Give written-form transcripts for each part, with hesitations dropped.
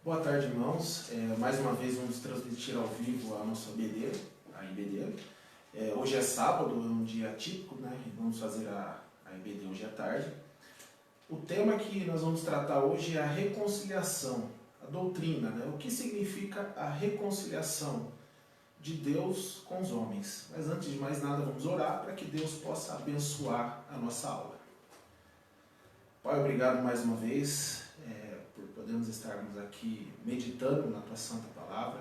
Boa tarde, irmãos. Mais uma vez vamos transmitir ao vivo a nossa IBD. Hoje é sábado, é um dia típico, né? Vamos fazer a IBD hoje à tarde. O tema que nós vamos tratar hoje é a reconciliação, a doutrina, né? O que significa a reconciliação de Deus com os homens. Mas antes de mais nada, vamos orar para que Deus possa abençoar a nossa aula. Pai, obrigado mais uma vez por podermos estarmos aqui meditando na Tua Santa Palavra,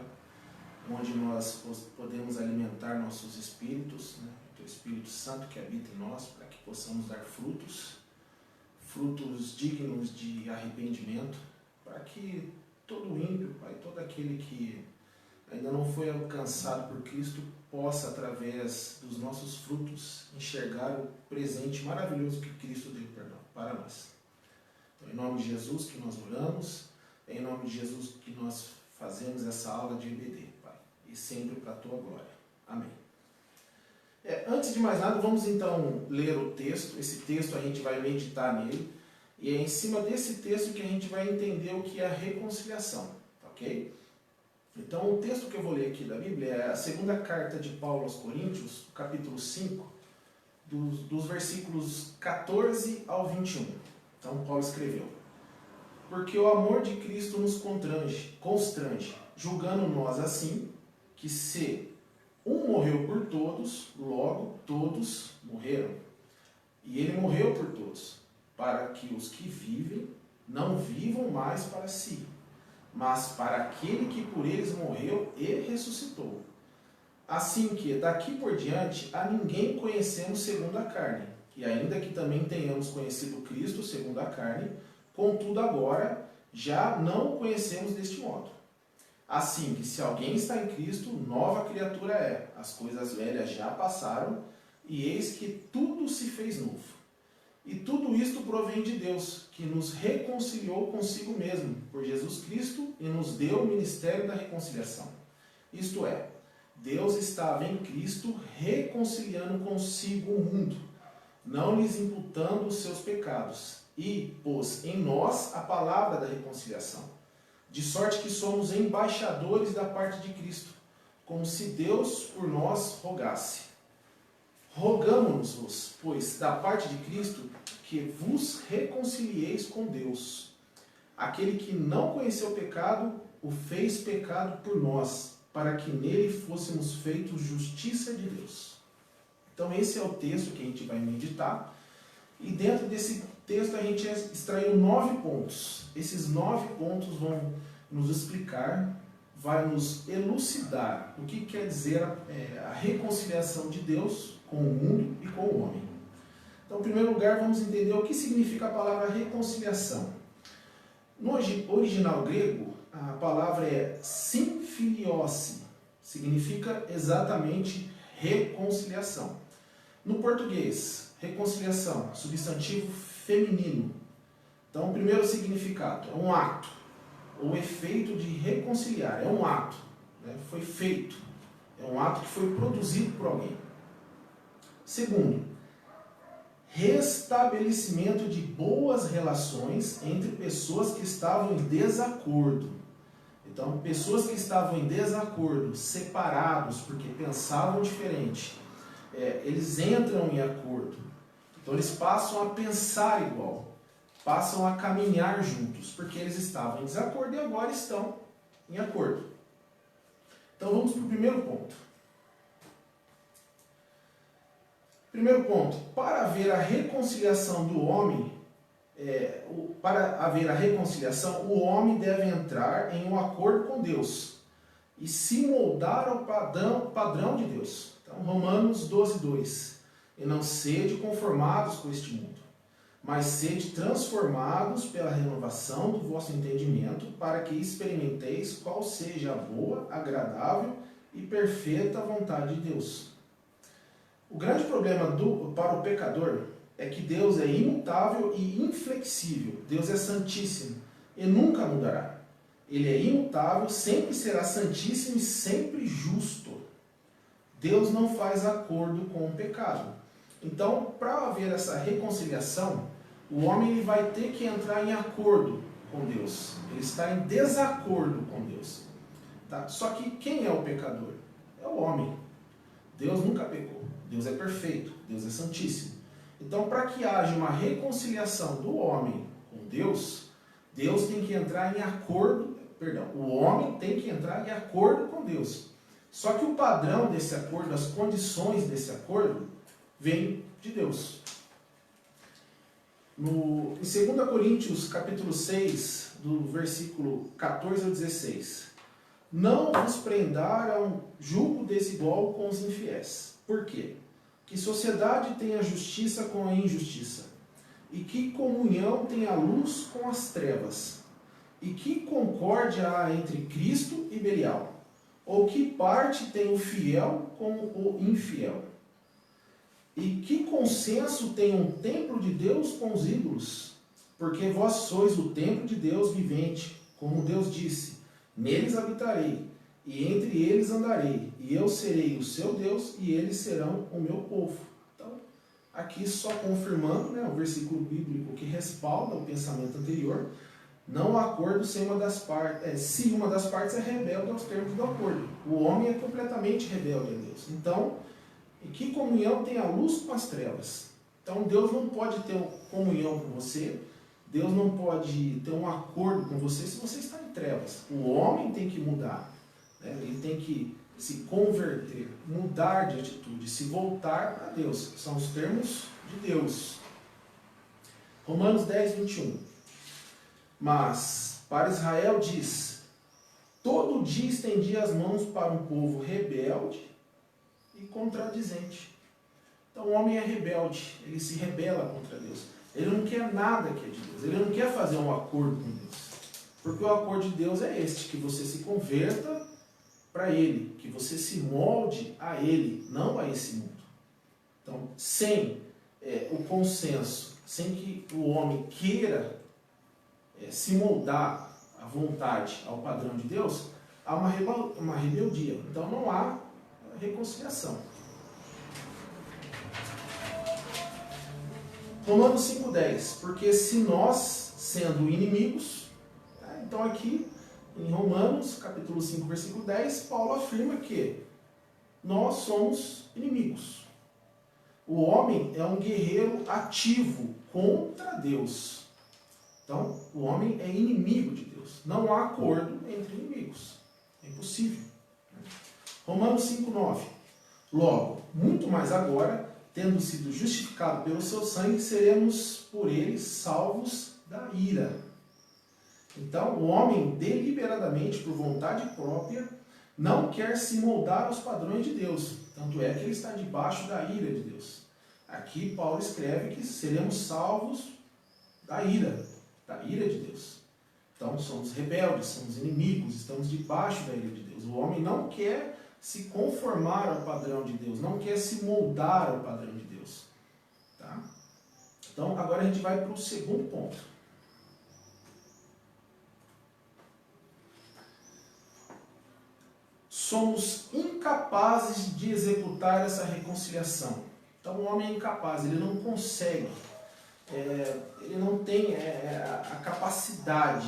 onde nós podemos alimentar nossos espíritos, né? O Teu Espírito Santo que habita em nós, para que possamos dar frutos dignos de arrependimento, para que todo ímpio, Pai, todo aquele que ainda não foi alcançado por Cristo, possa, através dos nossos frutos, enxergar o presente maravilhoso que Cristo deu para nós. Então, em nome de Jesus que nós oramos, é em nome de Jesus que nós fazemos essa aula de IBD, Pai, e sempre para a Tua glória. Amém. Antes de mais nada, vamos então ler o texto. Esse texto a gente vai meditar nele, e é em cima desse texto que a gente vai entender o que é a reconciliação, ok? Então, o texto que eu vou ler aqui da Bíblia é a segunda carta de Paulo aos Coríntios, capítulo 5, dos versículos 14 ao 21. Então, Paulo escreveu: porque o amor de Cristo nos constrange, julgando nós assim, que se um morreu por todos, logo todos morreram. E ele morreu por todos, para que os que vivem não vivam mais para si, mas para aquele que por eles morreu e ressuscitou. Assim que, daqui por diante, a ninguém conhecemos segundo a carne. E ainda que também tenhamos conhecido Cristo segundo a carne, contudo agora já não o conhecemos deste modo. Assim que, se alguém está em Cristo, nova criatura é. As coisas velhas já passaram, e eis que tudo se fez novo. E tudo isto provém de Deus, que nos reconciliou consigo mesmo, por Jesus Cristo, e nos deu o ministério da reconciliação. Isto é, Deus estava em Cristo reconciliando consigo o mundo, não lhes imputando os seus pecados, e pôs em nós a palavra da reconciliação, de sorte que somos embaixadores da parte de Cristo, como se Deus por nós rogasse. Rogamo-nos, pois, da parte de Cristo, que vos reconcilieis com Deus. Aquele que não conheceu o pecado, o fez pecado por nós, para que nele fôssemos feitos justiça de Deus. Então esse é o texto que a gente vai meditar. E dentro desse texto a gente extraiu 9 pontos. Esses 9 pontos vão nos explicar, vai nos elucidar o que quer dizer a reconciliação de Deus com o mundo e com o homem. Então, em primeiro lugar, vamos entender o que significa a palavra reconciliação. No original grego, a palavra é symphiliose, significa exatamente reconciliação. No português, reconciliação, substantivo feminino. Então, o primeiro significado é um ato, ou efeito de reconciliar, é um ato, né? Foi feito, é um ato que foi produzido por alguém. Segundo, restabelecimento de boas relações entre pessoas que estavam em desacordo. Então, pessoas que estavam em desacordo, separados, porque pensavam diferente, eles entram em acordo. Então, eles passam a pensar igual, passam a caminhar juntos, porque eles estavam em desacordo e agora estão em acordo. Então, vamos para o primeiro ponto. Primeiro ponto, para haver a reconciliação do homem, o homem deve entrar em um acordo com Deus e se moldar ao padrão de Deus. Então, Romanos 12:2. E não sede conformados com este mundo, mas sede transformados pela renovação do vosso entendimento, para que experimenteis qual seja a boa, agradável e perfeita vontade de Deus. O grande problema para o pecador é que Deus é imutável e inflexível. Deus é santíssimo e nunca mudará. Ele é imutável, sempre será santíssimo e sempre justo. Deus não faz acordo com o pecado. Então, para haver essa reconciliação, o homem vai ter que entrar em acordo com Deus. Ele está em desacordo com Deus. Tá? Só que quem é o pecador? É o homem. Deus nunca pecou. Deus é perfeito. Deus é santíssimo. Então, para que haja uma reconciliação do homem com Deus, Deus tem que entrar em acordo, o homem tem que entrar em acordo com Deus. Só que o padrão desse acordo, as condições desse acordo, vem de Deus. Em 2 Coríntios, capítulo 6, do versículo 14 ao 16. Não vos prendar a um julgo desigual com os infiéis. Por quê? Que sociedade tem a justiça com a injustiça? E que comunhão tem a luz com as trevas? E que concórdia há entre Cristo e Belial? Ou que parte tem o fiel com o infiel? E que consenso tem um templo de Deus com os ídolos? Porque vós sois o templo de Deus vivente, como Deus disse, neles habitarei, e entre eles andarei, e eu serei o seu Deus, e eles serão o meu povo. Então, aqui só confirmando, né, o versículo bíblico que respalda o pensamento anterior, não há acordo se uma das partes é rebelde aos termos do acordo. O homem é completamente rebelde a Deus. Então, e que comunhão tem a luz com as trevas? Então, Deus não pode ter comunhão com você, Deus não pode ter um acordo com você se você está em trevas. O homem tem que mudar, né? Ele tem que se converter, mudar de atitude, se voltar para Deus. São os termos de Deus. Romanos 10, 21. Mas para Israel diz: todo dia estendi as mãos para um povo rebelde e contradizente. Então o homem é rebelde, ele se rebela contra Deus. Ele não quer nada que é de Deus, ele não quer fazer um acordo com Deus. Porque o acordo de Deus é este, que você se converta para Ele, que você se molde a Ele, não a esse mundo. Então, sem o consenso, sem que o homem queira se moldar à vontade, ao padrão de Deus, há uma rebeldia. Então não há reconciliação. Romanos 5,10. Porque se nós, sendo inimigos, então aqui em Romanos, capítulo 5, versículo 10, Paulo afirma que nós somos inimigos. O homem é um guerreiro ativo contra Deus. Então, o homem é inimigo de Deus. Não há acordo entre inimigos. É impossível. Romanos 5,9. Logo, muito mais agora, tendo sido justificados pelo seu sangue, seremos por ele salvos da ira. Então, o homem deliberadamente, por vontade própria, não quer se moldar aos padrões de Deus. Tanto é que ele está debaixo da ira de Deus. Aqui Paulo escreve que seremos salvos da ira de Deus. Então somos rebeldes, somos inimigos, estamos debaixo da ira de Deus. O homem não quer se conformar ao padrão de Deus, não quer se moldar ao padrão de Deus. Tá? Então agora a gente vai para o segundo ponto. Somos incapazes de executar essa reconciliação. Então o homem é incapaz, ele não consegue, ele não tem a capacidade,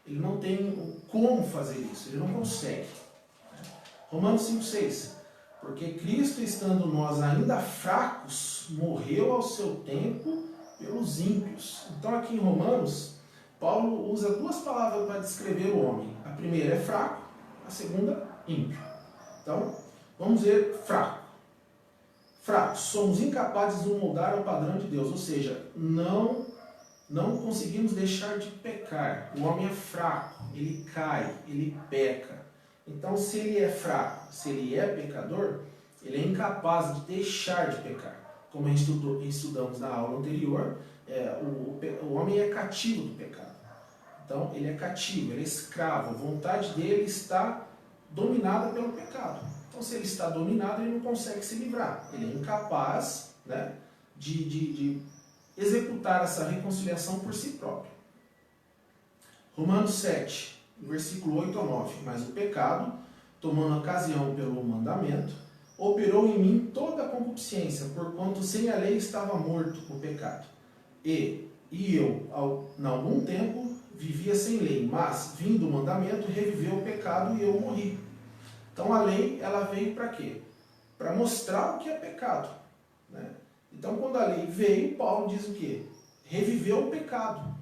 ele não tem como fazer isso, ele não consegue. Romanos 5,6. Porque Cristo, estando nós ainda fracos, morreu ao seu tempo pelos ímpios. Então aqui em Romanos, Paulo usa duas palavras para descrever o homem. A primeira é fraco, a segunda, ímpio. Então, vamos ver fraco. Fracos, somos incapazes de moldar ao padrão de Deus, ou seja, não conseguimos deixar de pecar. O homem é fraco, ele cai, ele peca. Então, se ele é fraco, se ele é pecador, ele é incapaz de deixar de pecar. Como estudamos na aula anterior, o homem é cativo do pecado. Então, ele é cativo, ele é escravo. A vontade dele está dominada pelo pecado. Então, se ele está dominado, ele não consegue se livrar. Ele é incapaz, né, de executar essa reconciliação por si próprio. Romanos 7, versículo 8 a 9. Mas o pecado, tomando ocasião pelo mandamento, operou em mim toda a concupiscência, porquanto sem a lei estava morto o pecado. E, E eu, há algum tempo, vivia sem lei, mas, vindo o mandamento, reviveu o pecado e eu morri. Então a lei, ela veio para quê? Para mostrar o que é pecado, né? Então quando a lei veio, Paulo diz o quê? Reviveu o pecado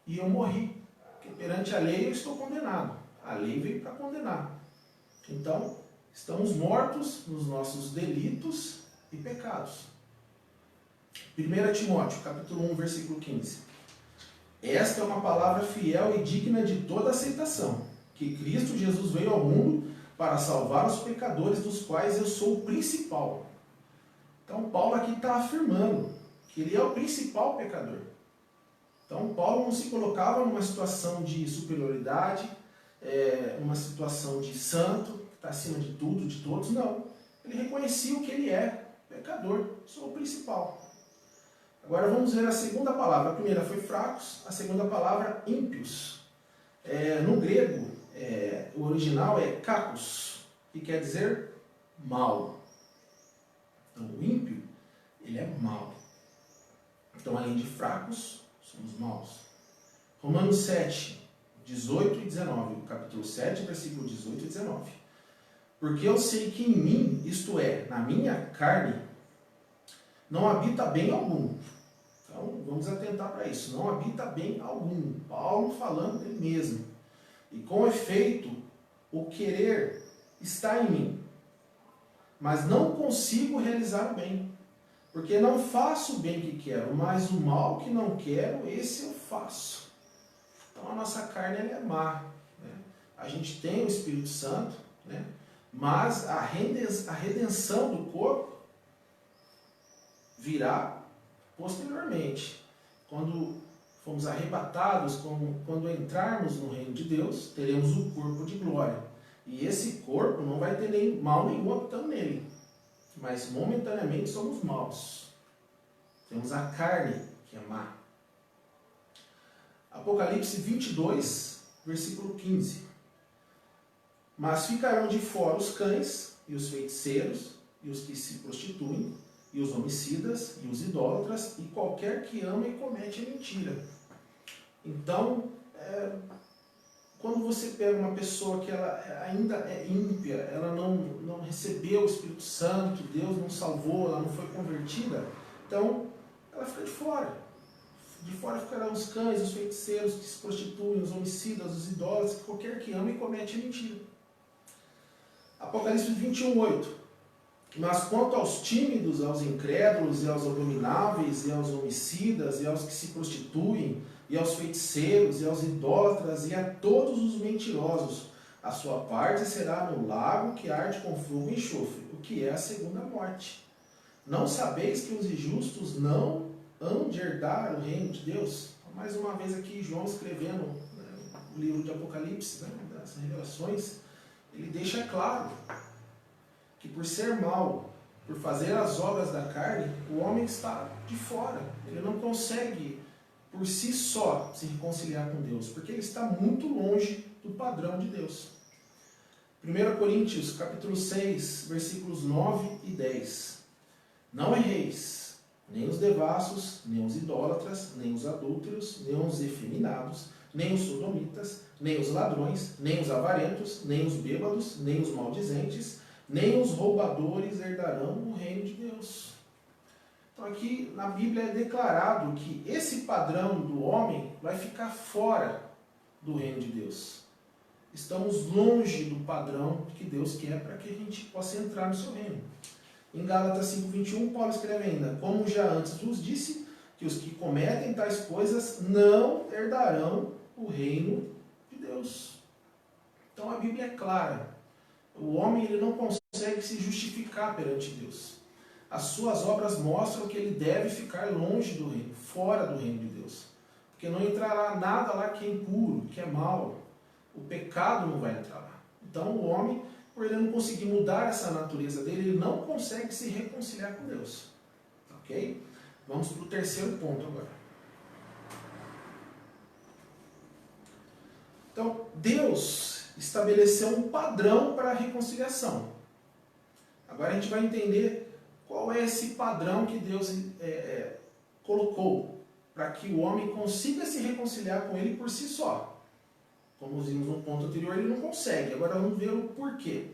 e eu morri. Porque perante a lei eu estou condenado. A lei veio para condenar. Então, estamos mortos nos nossos delitos e pecados. 1 Timóteo, capítulo 1, versículo 15. Esta é uma palavra fiel e digna de toda aceitação, que Cristo Jesus veio ao mundo para salvar os pecadores, dos quais eu sou o principal. Então, Paulo aqui está afirmando que ele é o principal pecador. Então, Paulo não se colocava numa situação de superioridade, numa situação de santo, que está acima de tudo, de todos, não. Ele reconhecia o que ele é, pecador, sou o principal. Agora vamos ver a segunda palavra. A primeira foi fracos, a segunda palavra ímpios. No grego, o original é kakos, que quer dizer mal. Então, o ímpio, ele é mau. Então, além de fracos, somos maus. Romanos 7, 18 e 19. Capítulo 7, versículo 18 e 19. Porque eu sei que em mim, isto é, na minha carne, não habita bem algum. Então, vamos atentar para isso. Não habita bem algum. Paulo falando dele mesmo. E com efeito, o querer está em mim, mas não consigo realizar o bem. Porque não faço o bem que quero, mas o mal que não quero, esse eu faço. Então a nossa carne ela é má, né? A gente tem o Espírito Santo, né? Mas a redenção do corpo virá posteriormente. Quando fomos arrebatados, quando entrarmos no reino de Deus, teremos o corpo de glória. E esse corpo não vai ter nem mal nenhum habitando nele. Mas momentaneamente somos maus. Temos a carne que é má. Apocalipse 22, versículo 15. Mas ficarão de fora os cães e os feiticeiros e os que se prostituem e os homicidas e os idólatras e qualquer que ama e comete a mentira. Então, quando você pega uma pessoa que ela ainda é ímpia, ela não recebeu o Espírito Santo, Deus não salvou, ela não foi convertida, então ela fica de fora. De fora ficarão os cães, os feiticeiros que se prostituem, os homicidas, os idólatras, qualquer que ama e comete a mentira. Apocalipse 21, 8. Mas quanto aos tímidos, aos incrédulos, e aos abomináveis, e aos homicidas, e aos que se prostituem, e aos feiticeiros, e aos idólatras, e a todos os mentirosos, a sua parte será no lago que arde com fogo e enxofre, o que é a segunda morte. Não sabeis que os injustos não hão de herdar o reino de Deus? Mais uma vez aqui, João escrevendo, né, o livro de Apocalipse, né, das revelações, ele deixa claro que por ser mau, por fazer as obras da carne, o homem está de fora. Ele não consegue, por si só, se reconciliar com Deus, porque ele está muito longe do padrão de Deus. 1 Coríntios, capítulo 6, versículos 9 e 10. Não erreis, nem os devassos, nem os idólatras, nem os adúlteros, nem os efeminados, nem os sodomitas, nem os ladrões, nem os avarentos, nem os bêbados, nem os maldizentes, nem os roubadores herdarão o reino de Deus. Então aqui na Bíblia é declarado que esse padrão do homem vai ficar fora do reino de Deus. Estamos longe do padrão que Deus quer para que a gente possa entrar no seu reino. Em Gálatas 5:21, Paulo escreve ainda: como já antes vos disse, que os que cometem tais coisas não herdarão o reino de Deus. Então a Bíblia é clara. O homem ele não consegue se justificar perante Deus. As suas obras mostram que ele deve ficar longe do reino, fora do reino de Deus. Porque não entrará nada lá que é impuro, que é mau. O pecado não vai entrar lá. Então o homem, por ele não conseguir mudar essa natureza dele, ele não consegue se reconciliar com Deus. Ok? Vamos para o terceiro ponto agora. Então, Deus estabeleceu um padrão para a reconciliação. Agora a gente vai entender qual é esse padrão que Deus colocou para que o homem consiga se reconciliar com ele por si só. Como vimos no ponto anterior, ele não consegue. Agora vamos ver o porquê.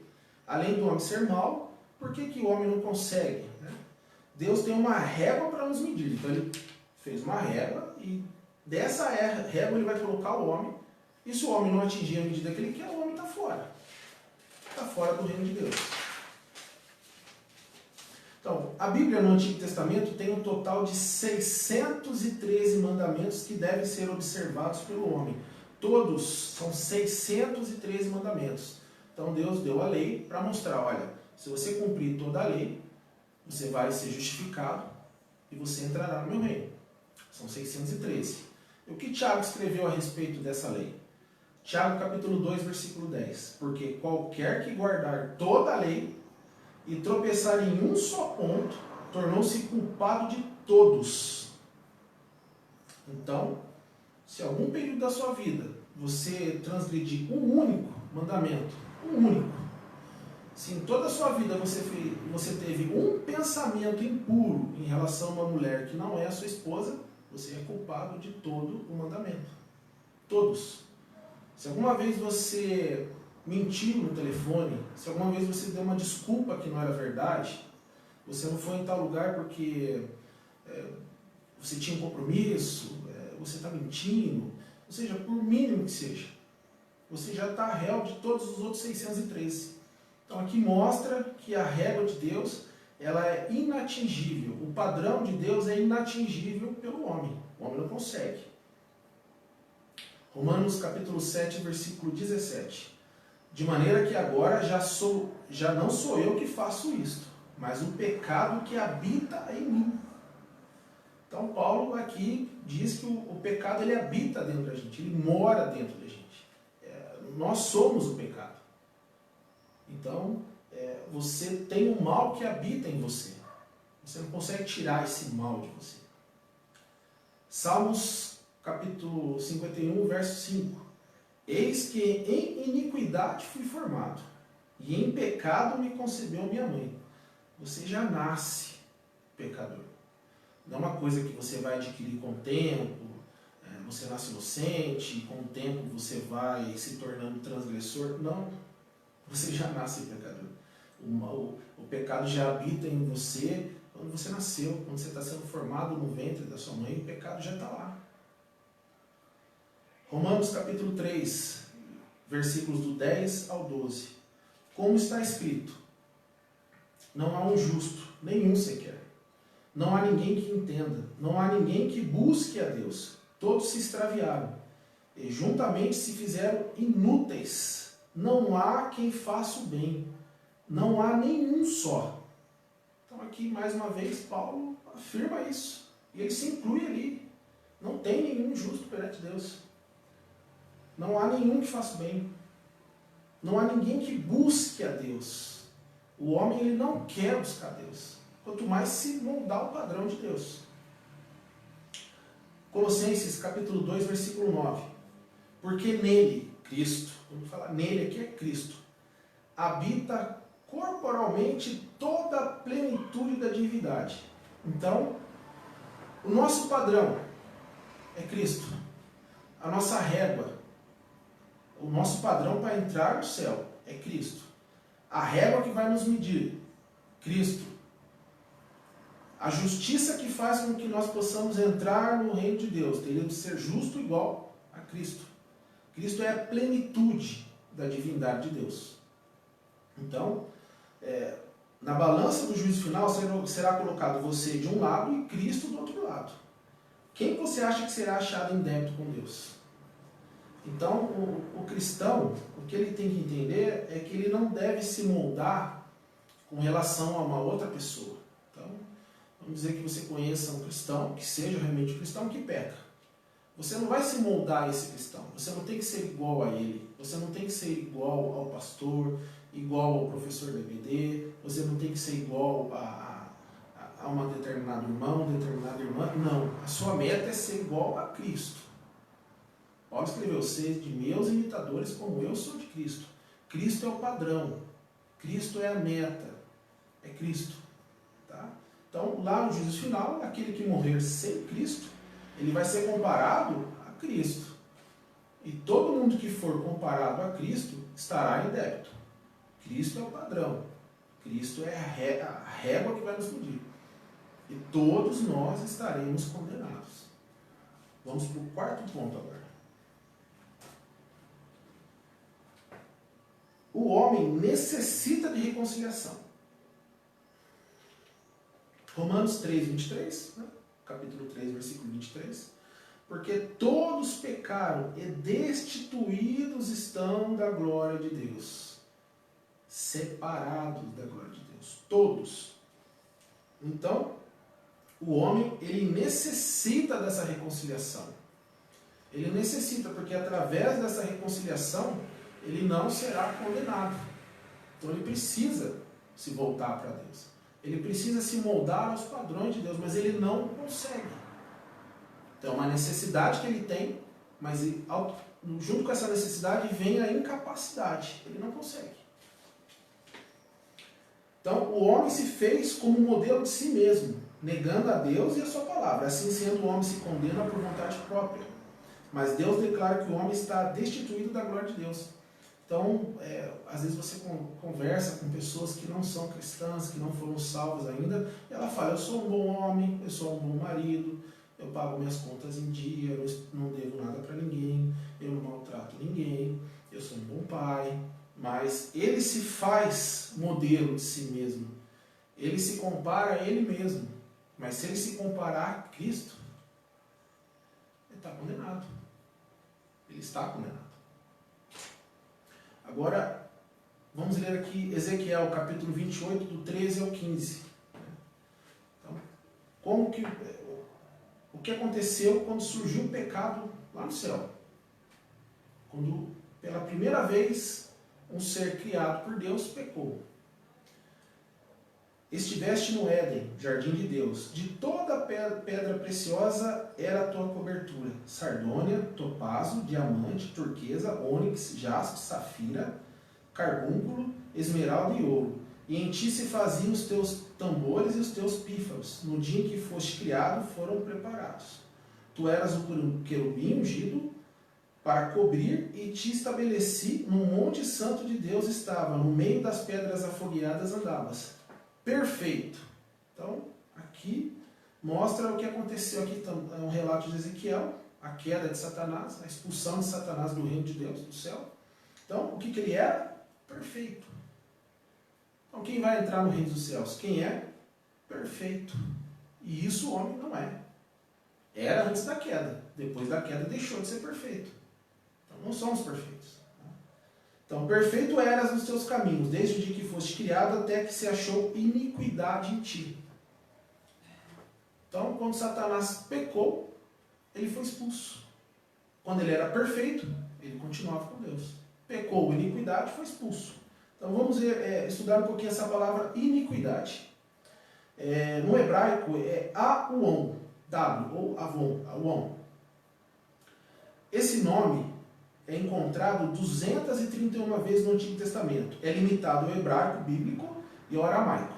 Além do homem ser mau, por que o homem não consegue? Deus tem uma régua para nos medir. Então ele fez uma régua e dessa régua ele vai colocar o homem. E se o homem não atingir a medida que ele quer, o homem está fora. Está fora do reino de Deus. Então, a Bíblia no Antigo Testamento tem um total de 613 mandamentos que devem ser observados pelo homem. Todos são 613 mandamentos. Então Deus deu a lei para mostrar, olha, se você cumprir toda a lei, você vai ser justificado e você entrará no meu reino. São 613. E o que Tiago escreveu a respeito dessa lei? Tiago capítulo 2, versículo 10. Porque qualquer que guardar toda a lei e tropeçar em um só ponto, tornou-se culpado de todos. Então, se algum período da sua vida você transgredir um único mandamento, um único, se em toda a sua vida você teve um pensamento impuro em relação a uma mulher que não é a sua esposa, você é culpado de todo o mandamento. Todos. Se alguma vez você mentiu no telefone, se alguma vez você deu uma desculpa que não era verdade, você não foi em tal lugar porque você tinha um compromisso, você está mentindo, ou seja, por mínimo que seja, você já está réu de todos os outros 613. Então aqui mostra que a régua de Deus ela é inatingível. O padrão de Deus é inatingível pelo homem. O homem não consegue. Romanos capítulo 7, versículo 17. De maneira que agora já não sou eu que faço isto, mas o pecado que habita em mim. Então Paulo aqui diz que o pecado ele habita dentro da gente, ele mora dentro da gente. Nós somos o pecado. Então, você tem um mal que habita em você. Você não consegue tirar esse mal de você. Salmos capítulo 51, verso 5. Eis que em iniquidade fui formado, e em pecado me concebeu minha mãe. Você já nasce pecador. Não é uma coisa que você vai adquirir com o tempo, você nasce inocente, e com o tempo você vai se tornando transgressor. Não, você já nasce pecador. O pecado já habita em você quando você nasceu, quando você está sendo formado no ventre da sua mãe, o pecado já está lá. Romanos capítulo 3, versículos do 10 ao 12. Como está escrito, não há um justo, nenhum sequer. Não há ninguém que entenda, não há ninguém que busque a Deus. Todos se extraviaram e juntamente se fizeram inúteis. Não há quem faça o bem, não há nenhum só. Então aqui mais uma vez Paulo afirma isso, e ele se inclui ali. Não tem nenhum justo perante Deus. Não há nenhum que faça o bem. Não há ninguém que busque a Deus. O homem ele não quer buscar Deus, quanto mais se moldar ao padrão de Deus. Colossenses capítulo 2, versículo 9. Porque nele, Cristo, vamos falar nele aqui é Cristo, habita corporalmente toda a plenitude da divindade. Então, o nosso padrão é Cristo. A nossa régua, o nosso padrão para entrar no céu é Cristo. A régua que vai nos medir, Cristo. A justiça que faz com que nós possamos entrar no reino de Deus, teríamos de ser justo igual a Cristo. Cristo é a plenitude da divindade de Deus. Então, na balança do juízo final será colocado você de um lado e Cristo do outro lado. Quem você acha que será achado em débito com Deus? Então, o cristão, o que ele tem que entender é que ele não deve se moldar com relação a uma outra pessoa. Então, vamos dizer que você conheça um cristão, que seja realmente um cristão que peca. Você não vai se moldar a esse cristão. Você não tem que ser igual a ele. Você não tem que ser igual ao pastor, igual ao professor da EBD. Você não tem que ser igual a uma determinado irmão, determinada irmã. Não. A sua meta é ser igual a Cristo. Paulo escreveu, sede de meus imitadores como eu sou de Cristo. Cristo é o padrão. Cristo é a meta. É Cristo. Tá? Então, lá no juízo final, aquele que morrer sem Cristo, ele vai ser comparado a Cristo. E todo mundo que for comparado a Cristo estará em débito. Cristo é o padrão. Cristo é a régua que vai nos medir. E todos nós estaremos condenados. Vamos para o quarto ponto agora. O homem necessita de reconciliação. Romanos 3, 23, né? Capítulo 3, versículo 23. Porque todos pecaram e destituídos estão da glória de Deus. Separados da glória de Deus. Todos. Então, o homem, ele necessita dessa reconciliação. Ele necessita, porque através dessa reconciliação, ele não será condenado. Então ele precisa se voltar para Deus. Ele precisa se moldar aos padrões de Deus, mas ele não consegue. Então é uma necessidade que ele tem, mas junto com essa necessidade vem a incapacidade. Ele não consegue. Então o homem se fez como modelo de si mesmo, negando a Deus e a sua palavra. Assim sendo, o homem se condena por vontade própria. Mas Deus declara que o homem está destituído da glória de Deus. Então, às vezes você conversa com pessoas que não são cristãs, que não foram salvas ainda, e ela fala, eu sou um bom homem, eu sou um bom marido, eu pago minhas contas em dia, eu não devo nada para ninguém, eu não maltrato ninguém, eu sou um bom pai, mas ele se faz modelo de si mesmo. Ele se compara a ele mesmo. Mas se ele se comparar a Cristo, ele está condenado. Ele está condenado. Agora, vamos ler aqui Ezequiel, capítulo 28, do 13 ao 15. Então, o que aconteceu quando surgiu o pecado lá no céu? Quando, pela primeira vez, um ser criado por Deus pecou. Estiveste no Éden, jardim de Deus. De toda pedra preciosa era a tua cobertura. Sardônia, topázio, diamante, turquesa, ônix, jaspe, safira, carbúnculo, esmeralda e ouro. E em ti se faziam os teus tambores e os teus pífaros. No dia em que foste criado, foram preparados. Tu eras o querubim ungido para cobrir, e te estabeleci no monte santo de Deus estava. No meio das pedras afogueadas andavas. Perfeito. Então, aqui mostra o que aconteceu. Aqui é um relato de Ezequiel, a queda de Satanás, a expulsão de Satanás do reino de Deus, do céu. Então, o que ele era? Perfeito. Então, quem vai entrar no reino dos céus? Quem é? Perfeito. E isso o homem não é. Era antes da queda. Depois da queda deixou de ser perfeito. Então, não somos perfeitos. Então, perfeito eras nos teus caminhos, desde o dia que foste criado até que se achou iniquidade em ti. Então, quando Satanás pecou, ele foi expulso. Quando ele era perfeito, ele continuava com Deus. Pecou, iniquidade, foi expulso. Então, vamos estudar um pouquinho essa palavra iniquidade. No hebraico é Auon, W, ou Avon, Auon. Esse nome é encontrado 231 vezes no Antigo Testamento. É limitado ao hebraico bíblico e ao aramaico.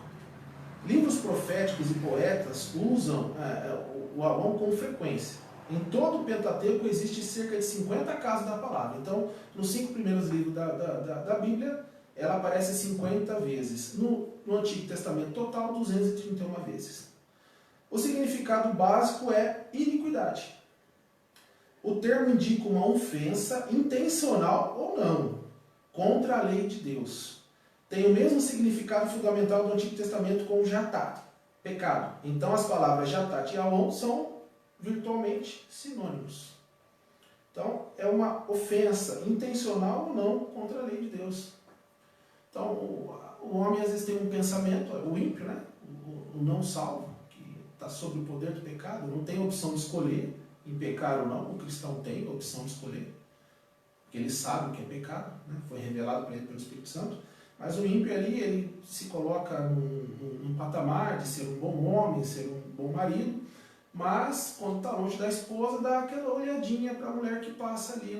Livros proféticos e poetas usam o Auon com frequência. Em todo o Pentateuco existe cerca de 50 casos da palavra. Então, nos 5 primeiros livros da Bíblia, ela aparece 50 vezes. No Antigo Testamento total, 231 vezes. O significado básico é iniquidade. O termo indica uma ofensa, intencional ou não, contra a lei de Deus. Tem o mesmo significado fundamental do Antigo Testamento com jatá, pecado. Então as palavras jatat e aon são virtualmente sinônimos. Então é uma ofensa, intencional ou não, contra a lei de Deus. Então o homem às vezes tem um pensamento, o ímpio, né? O não salvo, que está sob o poder do pecado, não tem opção de escolher em pecar ou não. O cristão tem a opção de escolher, porque ele sabe o que é pecado, né? Foi revelado para ele pelo Espírito Santo. Mas o ímpio ali, ele se coloca num patamar de ser um bom homem, ser um bom marido, mas quando está longe da esposa, dá aquela olhadinha para a mulher que passa ali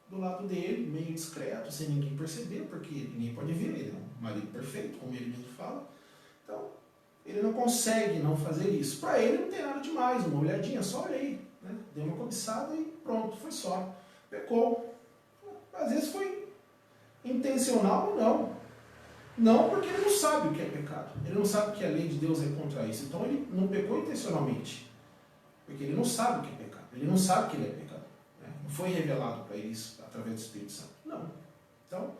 do lado dele, meio discreto, sem ninguém perceber, porque ninguém pode ver, ele é um marido perfeito, como ele mesmo fala. Então, ele não consegue não fazer isso. Para ele não tem nada demais, uma olhadinha, só olhei, né? deu uma cobiçada e pronto, foi só. Pecou. Às vezes foi intencional ou não. Não, porque ele não sabe o que é pecado. Ele não sabe que a lei de Deus é contra isso. Então ele não pecou intencionalmente. Porque ele não sabe o que é pecado. Ele não sabe que ele é pecador. Né? Não foi revelado para ele isso através do Espírito Santo. Não. Então,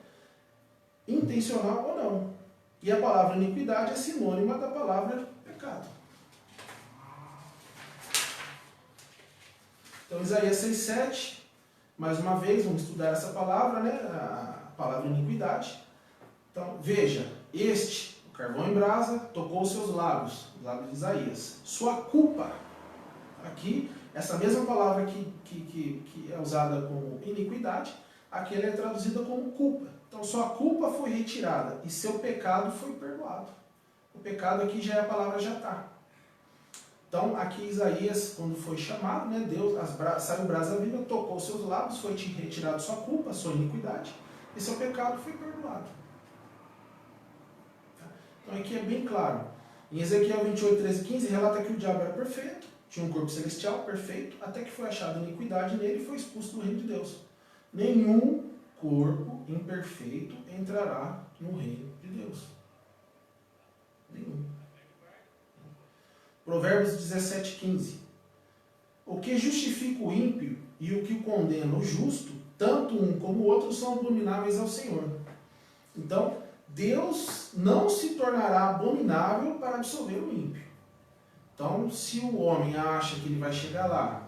intencional ou não. E a palavra iniquidade é sinônima da palavra pecado. Então, Isaías 6,7, mais uma vez, vamos estudar essa palavra, né? A palavra iniquidade. Então, veja, o carvão em brasa, tocou os seus lábios, os lábios de Isaías. Sua culpa. Aqui, essa mesma palavra que é usada como iniquidade, aqui ela é traduzida como culpa. Então, sua culpa foi retirada e seu pecado foi perdoado. O pecado aqui já é a palavra jatá. Então, aqui Isaías, quando foi chamado, né, Deus, saiu brasa viva, tocou os seus lábios, foi retirado sua culpa, sua iniquidade, e seu pecado foi perdoado. Então, aqui é bem claro. Em Ezequiel 28, 13 e 15, relata que o diabo era perfeito, tinha um corpo celestial perfeito, até que foi achada iniquidade nele e foi expulso do reino de Deus. Nenhum corpo imperfeito entrará no reino de Deus. Nenhum. Provérbios 17, 15. O que justifica o ímpio e o que condena o justo, tanto um como o outro são abomináveis ao Senhor. Então, Deus não se tornará abominável para absolver o ímpio. Então, se o homem acha que ele vai chegar lá,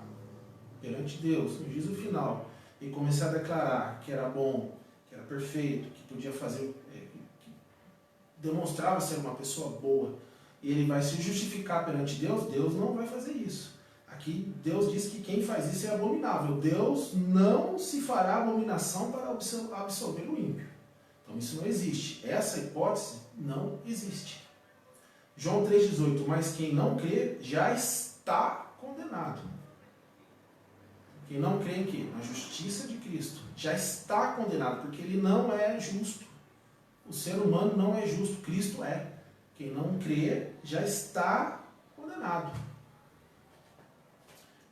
perante Deus, no juízo final, e começar a declarar que era bom, que era perfeito, que podia fazer, que demonstrava ser uma pessoa boa, e ele vai se justificar perante Deus, Deus não vai fazer isso. Aqui Deus diz que quem faz isso é abominável. Deus não se fará abominação para absolver o ímpio. Então isso não existe. Essa hipótese não existe. João 3,18, mas quem não crê já está condenado. Quem não crê em quê? Na justiça de Cristo. Já está condenado, porque ele não é justo. O ser humano não é justo, Cristo é. Quem não crê já está condenado.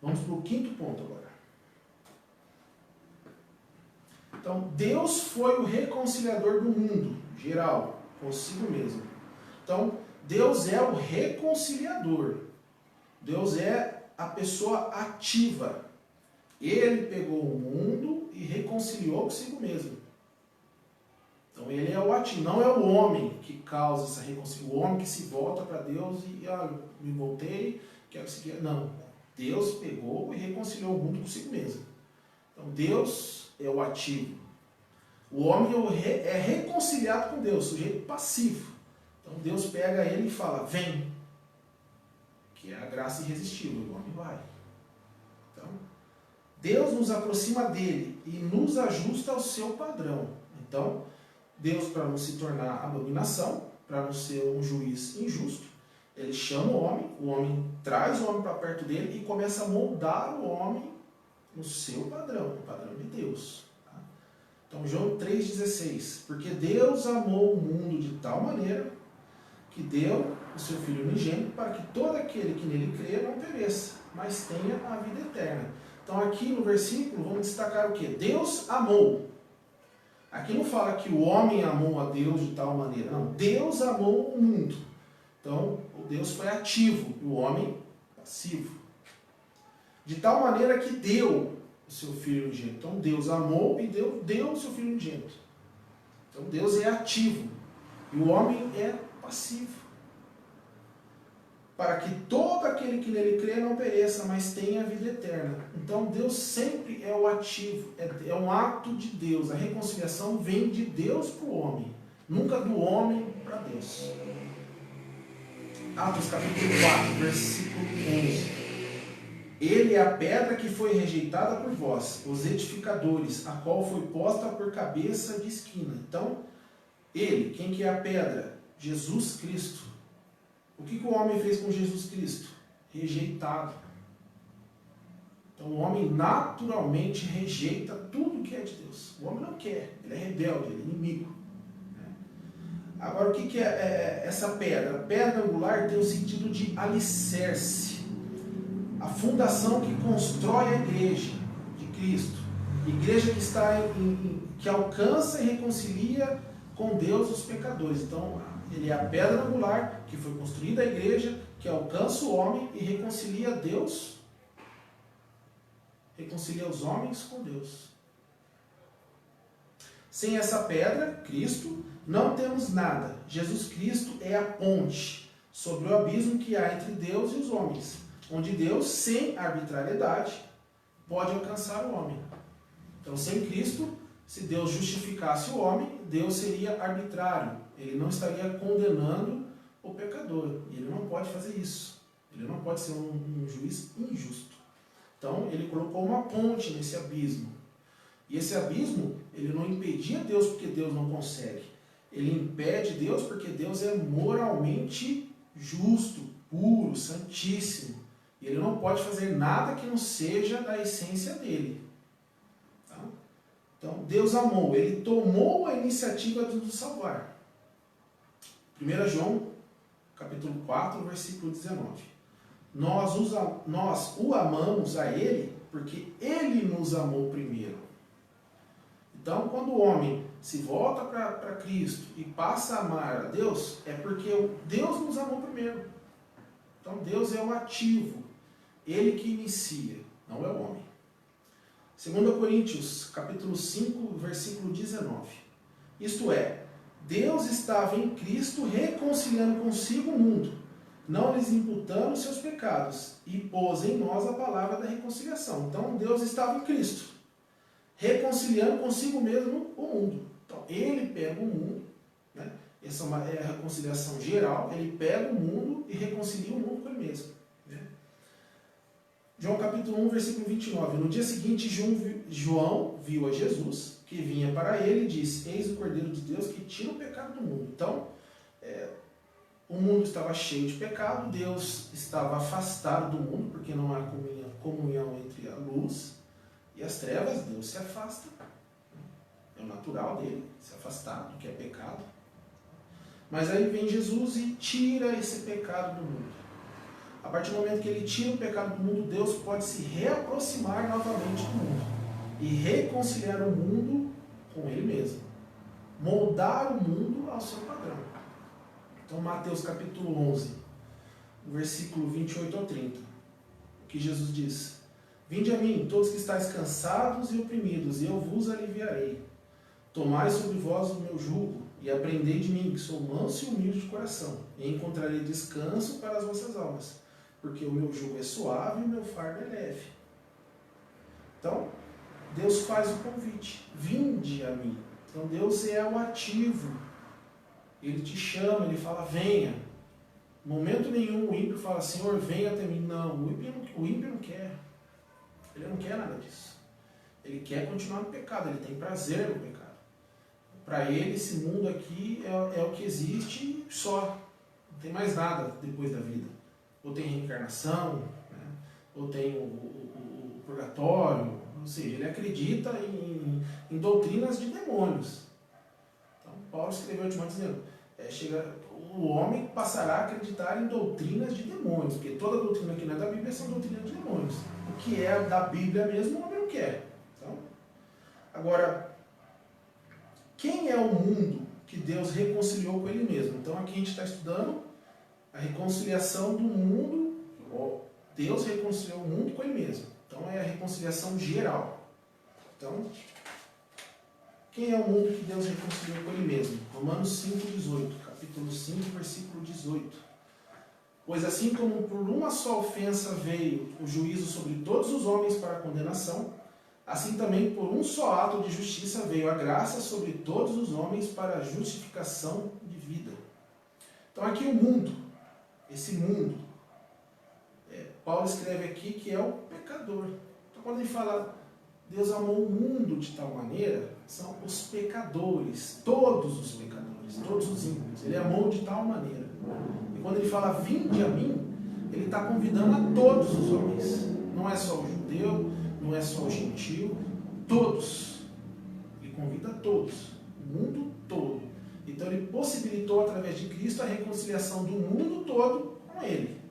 Vamos para o quinto ponto agora. Então, Deus foi o reconciliador do mundo, geral, consigo mesmo. Então, Deus é o reconciliador. Deus é a pessoa ativa. Ele pegou o mundo e reconciliou consigo mesmo. Então ele é o ativo, não é o homem que causa essa reconciliação. O homem que se volta para Deus e me voltei, quero seguir. Não. Deus pegou e reconciliou o mundo consigo mesmo. Então Deus é o ativo. O homem é reconciliado com Deus, sujeito passivo. Então Deus pega ele e fala, vem. Que é a graça irresistível, o homem vai. Então, Deus nos aproxima dele e nos ajusta ao seu padrão. Então, Deus, para não se tornar abominação, para não ser um juiz injusto, ele chama o homem traz o homem para perto dele e começa a moldar o homem no seu padrão, no padrão de Deus. Tá? Então, João 3,16, porque Deus amou o mundo de tal maneira que deu o seu Filho unigênito para que todo aquele que nele crê não pereça, mas tenha a vida eterna. Então, aqui no versículo, vamos destacar o quê? Deus amou. Aqui não fala que o homem amou a Deus de tal maneira. Não, Deus amou o mundo. Então, o Deus foi ativo e o homem passivo. De tal maneira que deu o seu Filho unigênito. Então, Deus amou e deu o seu Filho unigênito. Então, Deus é ativo e o homem é passivo. Para que todo aquele que nele crê não pereça, mas tenha a vida eterna. Então, Deus sempre é o ativo, é um ato de Deus. A reconciliação vem de Deus para o homem, nunca do homem para Deus. Atos capítulo 4, versículo 11. Ele é a pedra que foi rejeitada por vós, os edificadores, a qual foi posta por cabeça de esquina. Então, ele, quem que é a pedra? Jesus Cristo. O que o homem fez com Jesus Cristo? Rejeitado. Então o homem naturalmente rejeita tudo que é de Deus. O homem não quer, ele é rebelde, ele é inimigo. Agora o que é essa pedra? A pedra angular tem o sentido de alicerce. a fundação que constrói a igreja de Cristo. Igreja que está que alcança e reconcilia com Deus os pecadores. Então, ele é a pedra angular que foi construída a igreja, que alcança o homem e reconcilia Deus, reconcilia os homens com Deus. Sem essa pedra, Cristo, não temos nada. Jesus Cristo é a ponte sobre o abismo que há entre Deus e os homens, onde Deus, sem arbitrariedade, pode alcançar o homem. Então, sem Cristo, se Deus justificasse o homem, Deus seria arbitrário. Ele não estaria condenando o pecador. E ele não pode fazer isso. Ele não pode ser um juiz injusto. Então, ele colocou uma ponte nesse abismo. E esse abismo, ele não impedia Deus porque Deus não consegue. Ele impede Deus porque Deus é moralmente justo, puro, santíssimo. E ele não pode fazer nada que não seja da essência dele. Tá? Então, Deus amou, ele tomou a iniciativa de nos salvar. 1 João, capítulo 4, versículo 19. Nós o amamos a ele porque ele nos amou primeiro. Então, quando o homem se volta para Cristo e passa a amar a Deus, é porque Deus nos amou primeiro. Então, Deus é o ativo, ele que inicia, não é o homem. 2 Coríntios, capítulo 5, versículo 19. Isto é, Deus estava em Cristo reconciliando consigo o mundo, não lhes imputando seus pecados, e pôs em nós a palavra da reconciliação. Então, Deus estava em Cristo, reconciliando consigo mesmo o mundo. Então, ele pega o mundo, né? Essa é a reconciliação geral, ele pega o mundo e reconcilia o mundo com ele mesmo. Né? João capítulo 1, versículo 29. No dia seguinte, João viu a Jesus, que vinha para ele, e disse, eis o Cordeiro de Deus que tira o pecado do mundo. Então, o mundo estava cheio de pecado, Deus estava afastado do mundo, porque não há comunhão entre a luz e as trevas, Deus se afasta. É o natural dele, se afastar do que é pecado. Mas aí vem Jesus e tira esse pecado do mundo. A partir do momento que ele tira o pecado do mundo, Deus pode se reaproximar novamente do mundo e reconciliar o mundo com ele mesmo. Moldar o mundo ao seu padrão. Então, Mateus capítulo 11, versículo 28 ao 30. O que Jesus diz? Vinde a mim, todos que estáis cansados e oprimidos, e eu vos aliviarei. Tomai sobre vós o meu jugo, e aprendei de mim, que sou manso e humilde de coração, e encontrarei descanso para as vossas almas, porque o meu jugo é suave e o meu fardo é leve. Então, Deus faz o convite, vinde a mim. Então, Deus é o ativo, ele te chama, ele fala, venha. Em momento nenhum o ímpio fala, Senhor, venha até mim. Não, o ímpio não quer. Ele não quer nada disso. Ele quer continuar no pecado, ele tem prazer no pecado. Para ele, esse mundo aqui é o que existe só. Não tem mais nada depois da vida. Ou tem reencarnação, né? Ou tem o purgatório. Ou seja, ele acredita em doutrinas de demônios. Então, Paulo escreveu a Timóteo dizendo, o homem passará a acreditar em doutrinas de demônios, porque toda doutrina que não é da Bíblia são doutrinas de demônios. O que é da Bíblia mesmo, o homem não quer. Então, agora, quem é o mundo que Deus reconciliou com ele mesmo? Então, aqui a gente está estudando a reconciliação do mundo. Deus reconciliou o mundo com ele mesmo. Então, é a reconciliação geral. Então, quem é o mundo que Deus reconciliou com ele mesmo? Romanos 5,18, capítulo 5, versículo 18. Pois assim como por uma só ofensa veio o juízo sobre todos os homens para a condenação, assim também por um só ato de justiça veio a graça sobre todos os homens para a justificação de vida. Então aqui o mundo, esse mundo, Paulo escreve aqui que é o pecador. Então quando ele fala Deus amou o mundo de tal maneira, são os pecadores, todos os pecadores, todos os ímpios. Ele amou de tal maneira. E quando ele fala vinde a mim, ele está convidando a todos os homens. Não é só o judeu, não é só o gentio, todos. Ele convida a todos, o mundo todo. Então ele possibilitou através de Cristo a reconciliação do mundo todo com ele.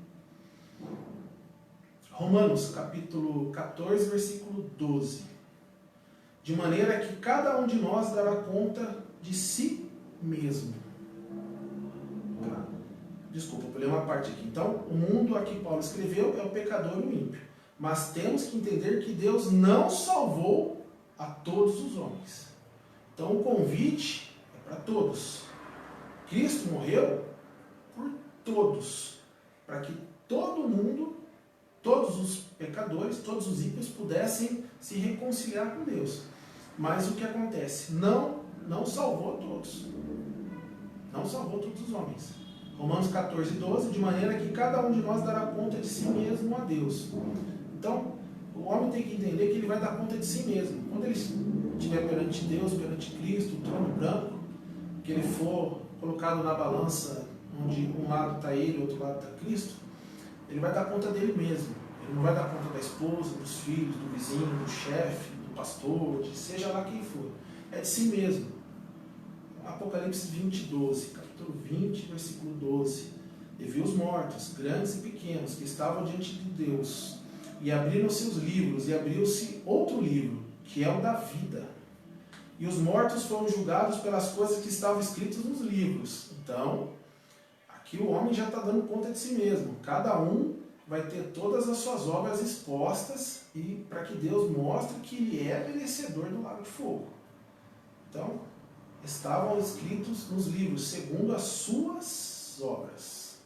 Romanos, capítulo 14, versículo 12. De maneira que cada um de nós dará conta de si mesmo. Desculpa, vou ler uma parte aqui. Então, o mundo a que Paulo escreveu é o pecador e o ímpio. Mas temos que entender que Deus não salvou a todos os homens. Então, o convite é para todos. Cristo morreu por todos, para que todo mundo, todos os pecadores, todos os ímpios pudessem se reconciliar com Deus. Mas o que acontece? Não salvou todos. Não salvou todos os homens. Romanos 14, 12, de maneira que cada um de nós dará conta de si mesmo a Deus. Então, o homem tem que entender que ele vai dar conta de si mesmo. Quando ele estiver perante Deus, perante Cristo, o trono branco, que ele for colocado na balança, onde um lado está ele, o outro lado está Cristo, ele vai dar conta dele mesmo. Ele não vai dar conta da esposa, dos filhos, do vizinho, do chefe, do pastor, de seja lá quem for. É de si mesmo. Apocalipse 20, 12, capítulo 20, versículo 12. E viu os mortos, grandes e pequenos, que estavam diante de Deus, e abriram seus livros, e abriu-se outro livro, que é o da vida. E os mortos foram julgados pelas coisas que estavam escritas nos livros. Então, aqui o homem já está dando conta de si mesmo. Cada um vai ter todas as suas obras expostas, e para que Deus mostre que ele é merecedor do lago de fogo. Então, estavam escritos nos livros, segundo as suas obras.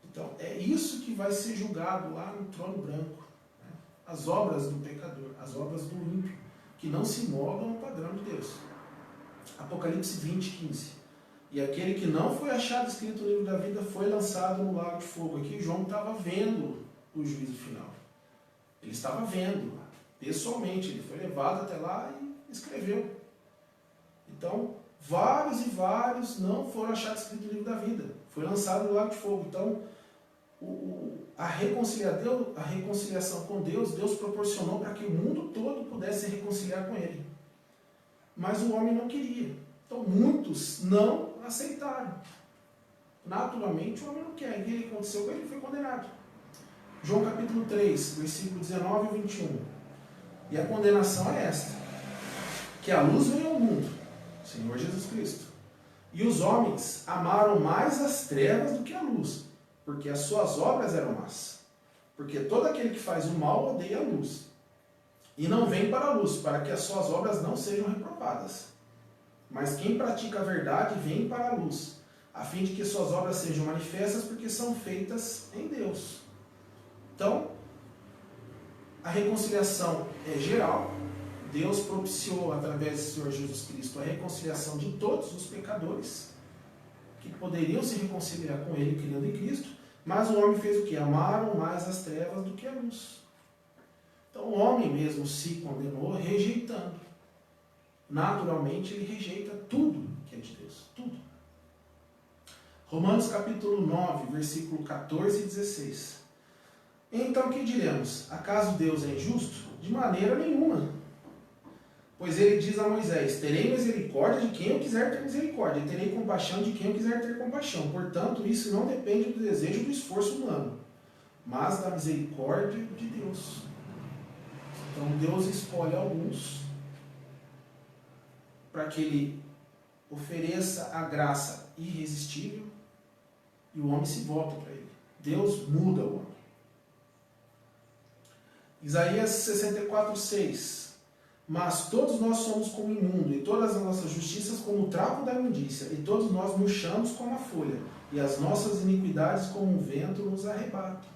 Então, é isso que vai ser julgado lá no trono branco. Né? As obras do pecador, as obras do ímpio, que não se moldam ao padrão de Deus. Apocalipse 20, 15. E aquele que não foi achado escrito no livro da vida foi lançado no lago de fogo. Aqui João estava vendo o juízo final. Ele estava vendo, pessoalmente. Ele foi levado até lá e escreveu. Então, vários e vários não foram achados escritos no livro da vida. Foi lançado no lago de fogo. Então, a reconciliação com Deus, Deus proporcionou para que o mundo todo pudesse se reconciliar com Ele. Mas o homem não queria. Então, muitos não aceitaram. Naturalmente, o homem não quer. E o que aconteceu com ele? Ele foi condenado. João capítulo 3, versículo 19 e 21. E a condenação é esta: que a luz veio ao mundo, Senhor Jesus Cristo. E os homens amaram mais as trevas do que a luz, porque as suas obras eram más. Porque todo aquele que faz o mal odeia a luz, e não vem para a luz, para que as suas obras não sejam reprovadas. Mas quem pratica a verdade vem para a luz, a fim de que suas obras sejam manifestas, porque são feitas em Deus. Então, a reconciliação é geral. Deus propiciou, através do Senhor Jesus Cristo, a reconciliação de todos os pecadores, que poderiam se reconciliar com Ele, criando em Cristo, mas o homem fez o quê? Amaram mais as trevas do que a luz. Então o homem mesmo se condenou rejeitando. Naturalmente ele rejeita tudo que é de Deus, tudo. Romanos capítulo 9, versículo 14 e 16. Então que diremos? Acaso Deus é injusto? De maneira nenhuma. Pois ele diz a Moisés: terei misericórdia de quem eu quiser ter misericórdia, e terei compaixão de quem eu quiser ter compaixão. Portanto, isso não depende do desejo ou do esforço humano, mas da misericórdia de Deus. Então Deus escolhe alguns para que ele ofereça a graça irresistível e o homem se volta para ele. Deus muda o homem. Isaías 64, 6. Mas todos nós somos como imundo, e todas as nossas justiças como o trapo da imundícia, e todos nós murchamos como a folha, e as nossas iniquidades como o vento nos arrebatam.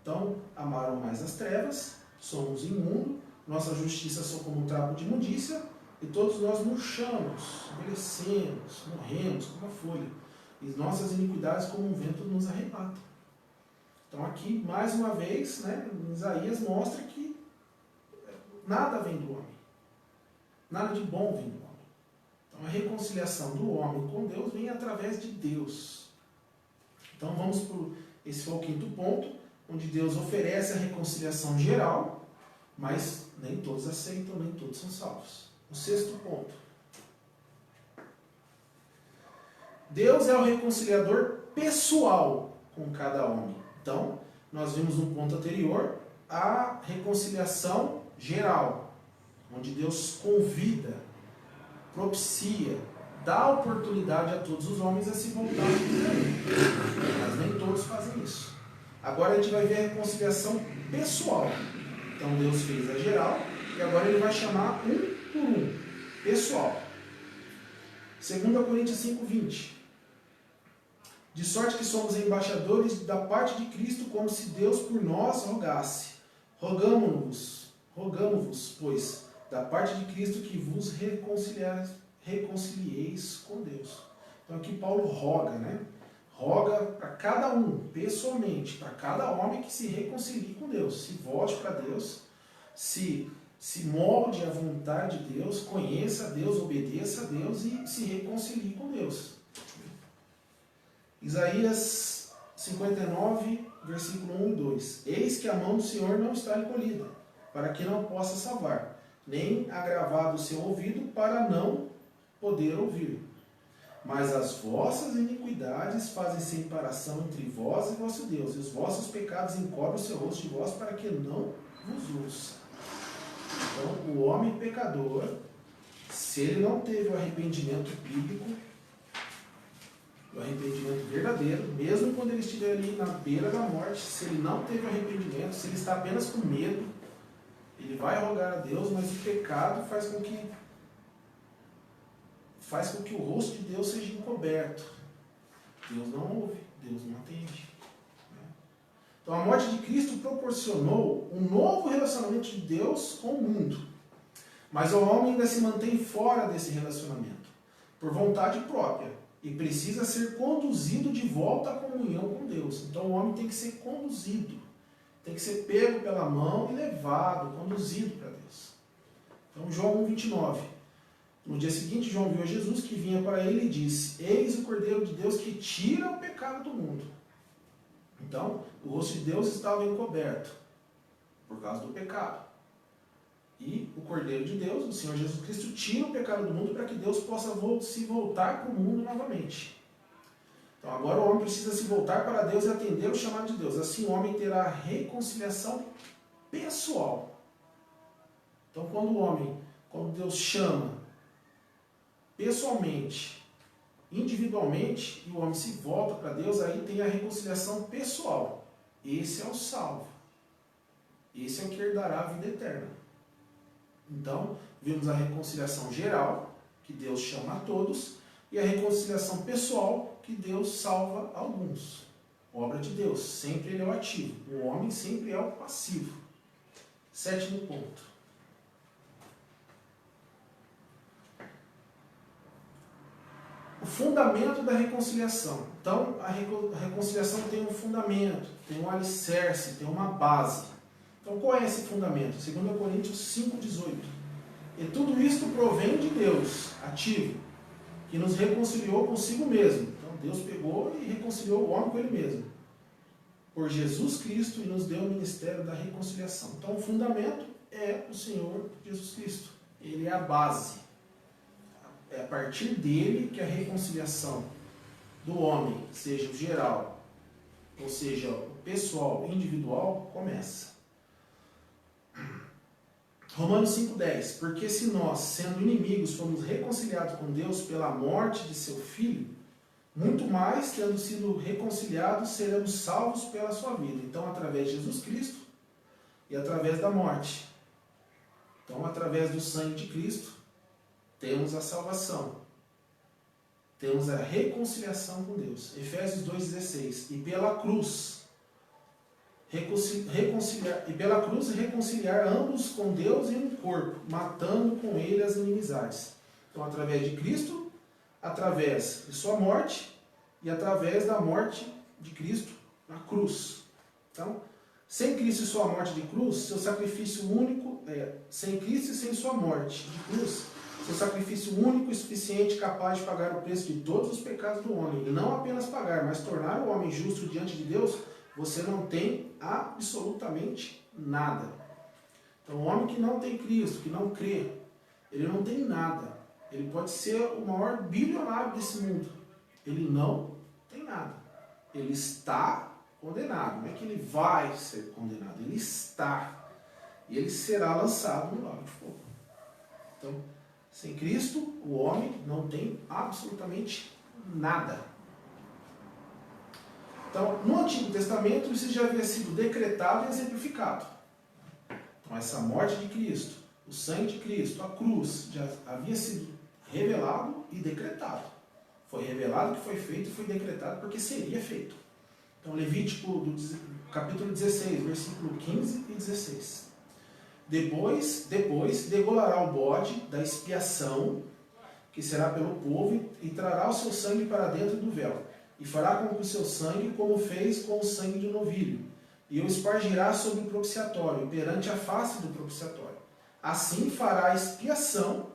Então, amaram mais as trevas, somos imundo, nossas justiças são como um trapo de imundícia, e todos nós murchamos, envelhecemos, morremos como a folha, e nossas iniquidades como um vento nos arrebatam. Então aqui, mais uma vez, né, Isaías mostra que nada vem do homem. Nada de bom vem do homem. Então a reconciliação do homem com Deus vem através de Deus. Então vamos por... Esse foi o quinto ponto, onde Deus oferece a reconciliação geral, mas nem todos aceitam, nem todos são salvos. O sexto ponto. Deus é o reconciliador pessoal com cada homem. Então, nós vimos no ponto anterior a reconciliação geral, onde Deus convida, propicia, dá oportunidade a todos os homens a se voltarem para Ele. Mas nem todos fazem isso. Agora a gente vai ver a reconciliação pessoal. Então Deus fez a geral e agora Ele vai chamar um por um, pessoal. 2 Coríntios 5:20. De sorte que somos embaixadores da parte de Cristo, como se Deus por nós rogasse. Rogamo-vos, pois, da parte de Cristo, que vos reconcilieis com Deus. Então aqui Paulo roga, né? Roga para cada um, pessoalmente, para cada homem que se reconcilie com Deus, se volte para Deus, se molde à vontade de Deus, conheça a Deus, obedeça a Deus e se reconcilie com Deus. Isaías 59, versículo 1 e 2. Eis que a mão do Senhor não está encolhida, para que não possa salvar, nem agravado o seu ouvido, para não poder ouvir. Mas as vossas iniquidades fazem separação entre vós e vosso Deus, e os vossos pecados encobrem o seu rosto de vós, para que não vos ouça. Então, o homem pecador, se ele não teve o arrependimento bíblico, o arrependimento verdadeiro, mesmo quando ele estiver ali na beira da morte, se ele não teve o arrependimento, se ele está apenas com medo, ele vai rogar a Deus, mas o pecado faz com que o rosto de Deus seja encoberto. Deus não ouve, Deus não atende. Então a morte de Cristo proporcionou um novo relacionamento de Deus com o mundo. Mas o homem ainda se mantém fora desse relacionamento, por vontade própria, e precisa ser conduzido de volta à comunhão com Deus. Então o homem tem que ser conduzido, tem que ser pego pela mão e levado, conduzido para Deus. Então João 1,29. No dia seguinte, João viu Jesus que vinha para ele e disse: Eis o Cordeiro de Deus que tira o pecado do mundo. Então, o rosto de Deus estava encoberto por causa do pecado. E o Cordeiro de Deus, o Senhor Jesus Cristo, tira o pecado do mundo para que Deus possa se voltar para o mundo novamente. Então, agora o homem precisa se voltar para Deus e atender o chamado de Deus. Assim, o homem terá reconciliação pessoal. Então, quando Deus chama pessoalmente, individualmente, e o homem se volta para Deus, aí tem a reconciliação pessoal. Esse é o salvo. Esse é o que herdará a vida eterna. Então, vimos a reconciliação geral, que Deus chama a todos, e a reconciliação pessoal, que Deus salva alguns. Obra de Deus, sempre ele é o ativo. O homem sempre é o passivo. 7º ponto. O fundamento da reconciliação. Então, a reconciliação tem um fundamento, tem um alicerce, tem uma base. Então, qual é esse fundamento? 2 Coríntios 5,18. E tudo isto provém de Deus, ativo, que nos reconciliou consigo mesmo. Então, Deus pegou e reconciliou o homem com ele mesmo, por Jesus Cristo, e nos deu o ministério da reconciliação. Então, o fundamento é o Senhor Jesus Cristo. Ele é a base. É a partir dele que a reconciliação do homem, seja o geral, ou seja, o pessoal, individual, começa. Romanos 5,10. Porque se nós, sendo inimigos, fomos reconciliados com Deus pela morte de seu Filho, muito mais, tendo sido reconciliados, seremos salvos pela sua vida. Então, através de Jesus Cristo e através da morte. Então, através do sangue de Cristo, temos a salvação. Temos a reconciliação com Deus. Efésios 2,16. E pela cruz reconciliar ambos com Deus em um corpo, matando com ele as inimizades. Então, através de Cristo, através de sua morte e através da morte de Cristo na cruz. Então, sem Cristo e sua morte de cruz, seu sacrifício único, sem Cristo e sem sua morte de cruz, seu sacrifício único e suficiente, capaz de pagar o preço de todos os pecados do homem, e não apenas pagar, mas tornar o homem justo diante de Deus, você não tem absolutamente nada. Então, o homem que não tem Cristo, que não crê, ele não tem nada. Ele pode ser o maior bilionário desse mundo. Ele não tem nada. Ele está condenado. Não é que ele vai ser condenado, ele está. E ele será lançado no lago de fogo. Então, sem Cristo, o homem não tem absolutamente nada. Então, no Antigo Testamento, isso já havia sido decretado e exemplificado. Então, essa morte de Cristo, o sangue de Cristo, a cruz, já havia sido revelado e decretado. Foi revelado que foi feito e foi decretado porque seria feito. Então, Levítico, capítulo 16, versículo 15 e 16. Depois degolará o bode da expiação, que será pelo povo, e trará o seu sangue para dentro do véu, e fará com o seu sangue como fez com o sangue do novilho, e o espargirá sobre o propiciatório, perante a face do propiciatório. Assim fará expiação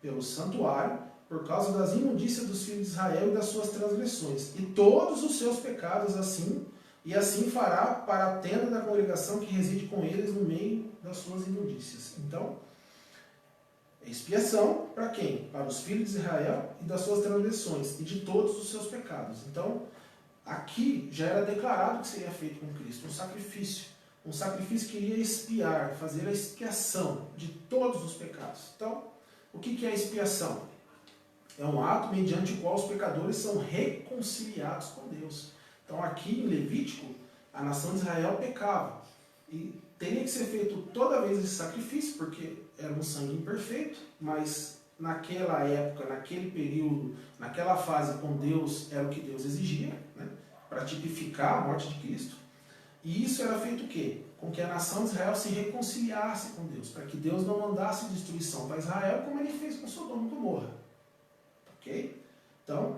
pelo santuário, por causa das imundícias dos filhos de Israel e das suas transgressões, e todos os seus pecados assim, e assim fará para a tenda da congregação que reside com eles no meio das suas imundícias. Então, expiação para quem? Para os filhos de Israel e das suas transgressões, e de todos os seus pecados. Então, aqui já era declarado que seria feito com Cristo, um sacrifício que iria expiar, fazer a expiação de todos os pecados. Então, o que é a expiação? É um ato mediante o qual os pecadores são reconciliados com Deus. Então, aqui em Levítico, a nação de Israel pecava. E teria que ser feito toda vez esse sacrifício, porque era um sangue imperfeito, mas naquela época, naquele período, naquela fase com Deus, era o que Deus exigia, né, para tipificar a morte de Cristo. E isso era feito o quê? Com que a nação de Israel se reconciliasse com Deus, para que Deus não mandasse destruição para Israel, como ele fez com Sodoma e Gomorra. Ok? Então,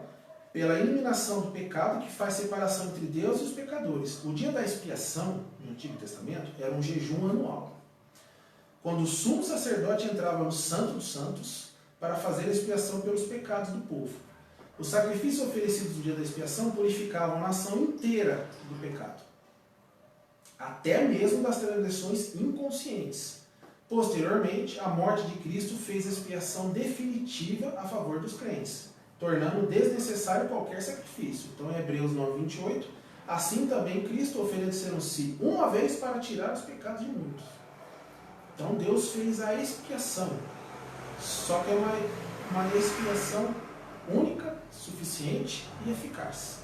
pela eliminação do pecado que faz separação entre Deus e os pecadores. O dia da expiação, no Antigo Testamento, era um jejum anual. Quando o sumo sacerdote entrava no Santo dos Santos para fazer a expiação pelos pecados do povo. Os sacrifícios oferecidos no dia da expiação purificavam a nação inteira do pecado, até mesmo das transgressões inconscientes. Posteriormente, a morte de Cristo fez a expiação definitiva a favor dos crentes, tornando desnecessário qualquer sacrifício. Então, em Hebreus 9:28, assim também Cristo ofereceu-se uma vez para tirar os pecados de muitos. Então, Deus fez a expiação, só que é uma expiação única, suficiente e eficaz.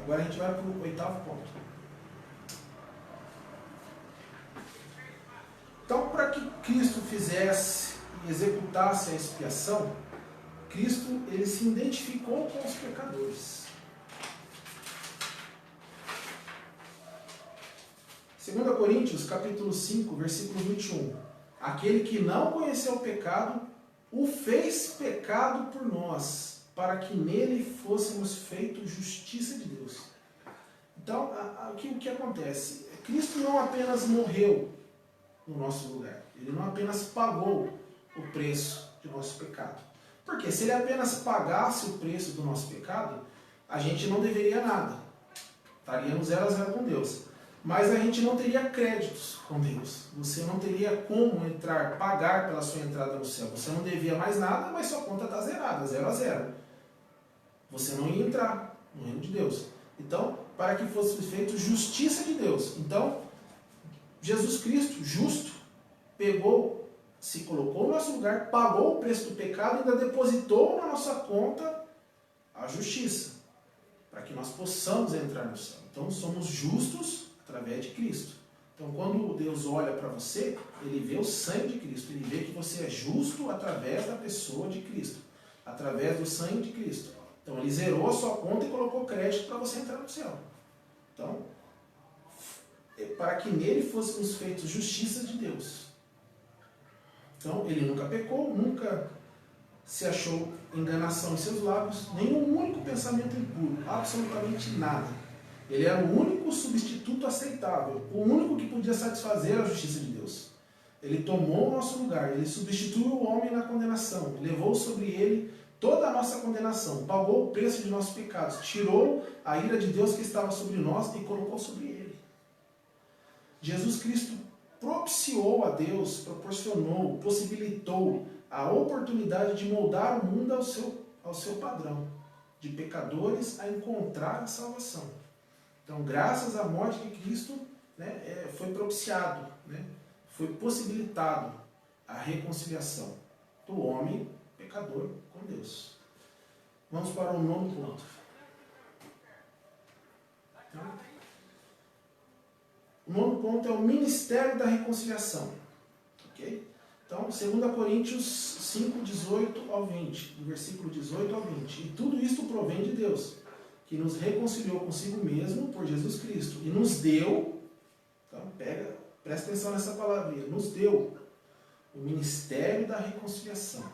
Agora a gente vai para o 8º ponto. Então, para que Cristo fizesse e executasse a expiação, Cristo ele se identificou com os pecadores. 2 Coríntios, capítulo 5, versículo 21. Aquele que não conheceu o pecado, o fez pecado por nós, para que nele fôssemos feitos justiça de Deus. Então, o que acontece? Cristo não apenas morreu no nosso lugar. Ele não apenas pagou o preço do nosso pecado. Porque se ele apenas pagasse o preço do nosso pecado, a gente não deveria nada. Estaríamos 0 a 0 com Deus. Mas a gente não teria créditos com Deus. Você não teria como pagar pela sua entrada no céu. Você não devia mais nada, mas sua conta está zerada, 0 a 0. Você não ia entrar no reino de Deus. Então, para que fosse feito justiça de Deus. Então, Jesus Cristo, justo, se colocou no nosso lugar, pagou o preço do pecado e ainda depositou na nossa conta a justiça, para que nós possamos entrar no céu. Então, somos justos através de Cristo. Então, quando Deus olha para você, Ele vê o sangue de Cristo, Ele vê que você é justo através da pessoa de Cristo, através do sangue de Cristo. Então, Ele zerou a sua conta e colocou crédito para você entrar no céu. Então, para que nele fôssemos feitos justiça de Deus. Então, ele nunca pecou, nunca se achou enganação em seus lábios, nenhum único pensamento impuro, absolutamente nada. Ele era o único substituto aceitável, o único que podia satisfazer a justiça de Deus. Ele tomou o nosso lugar, ele substituiu o homem na condenação, levou sobre ele toda a nossa condenação, pagou o preço de nossos pecados, tirou a ira de Deus que estava sobre nós e colocou sobre ele. Jesus Cristo propiciou a Deus, proporcionou, possibilitou a oportunidade de moldar o mundo ao seu padrão, de pecadores a encontrar a salvação. Então, graças à morte de Cristo, né, foi propiciado, né, foi possibilitado a reconciliação do homem pecador com Deus. Vamos para o 9º ponto. Então, o 9º ponto é o ministério da reconciliação. Ok? Então, 2 Coríntios 5, 18 ao 20, do versículo 18 ao 20. E tudo isto provém de Deus, que nos reconciliou consigo mesmo por Jesus Cristo e nos deu, então presta atenção nessa palavrinha, nos deu o ministério da reconciliação.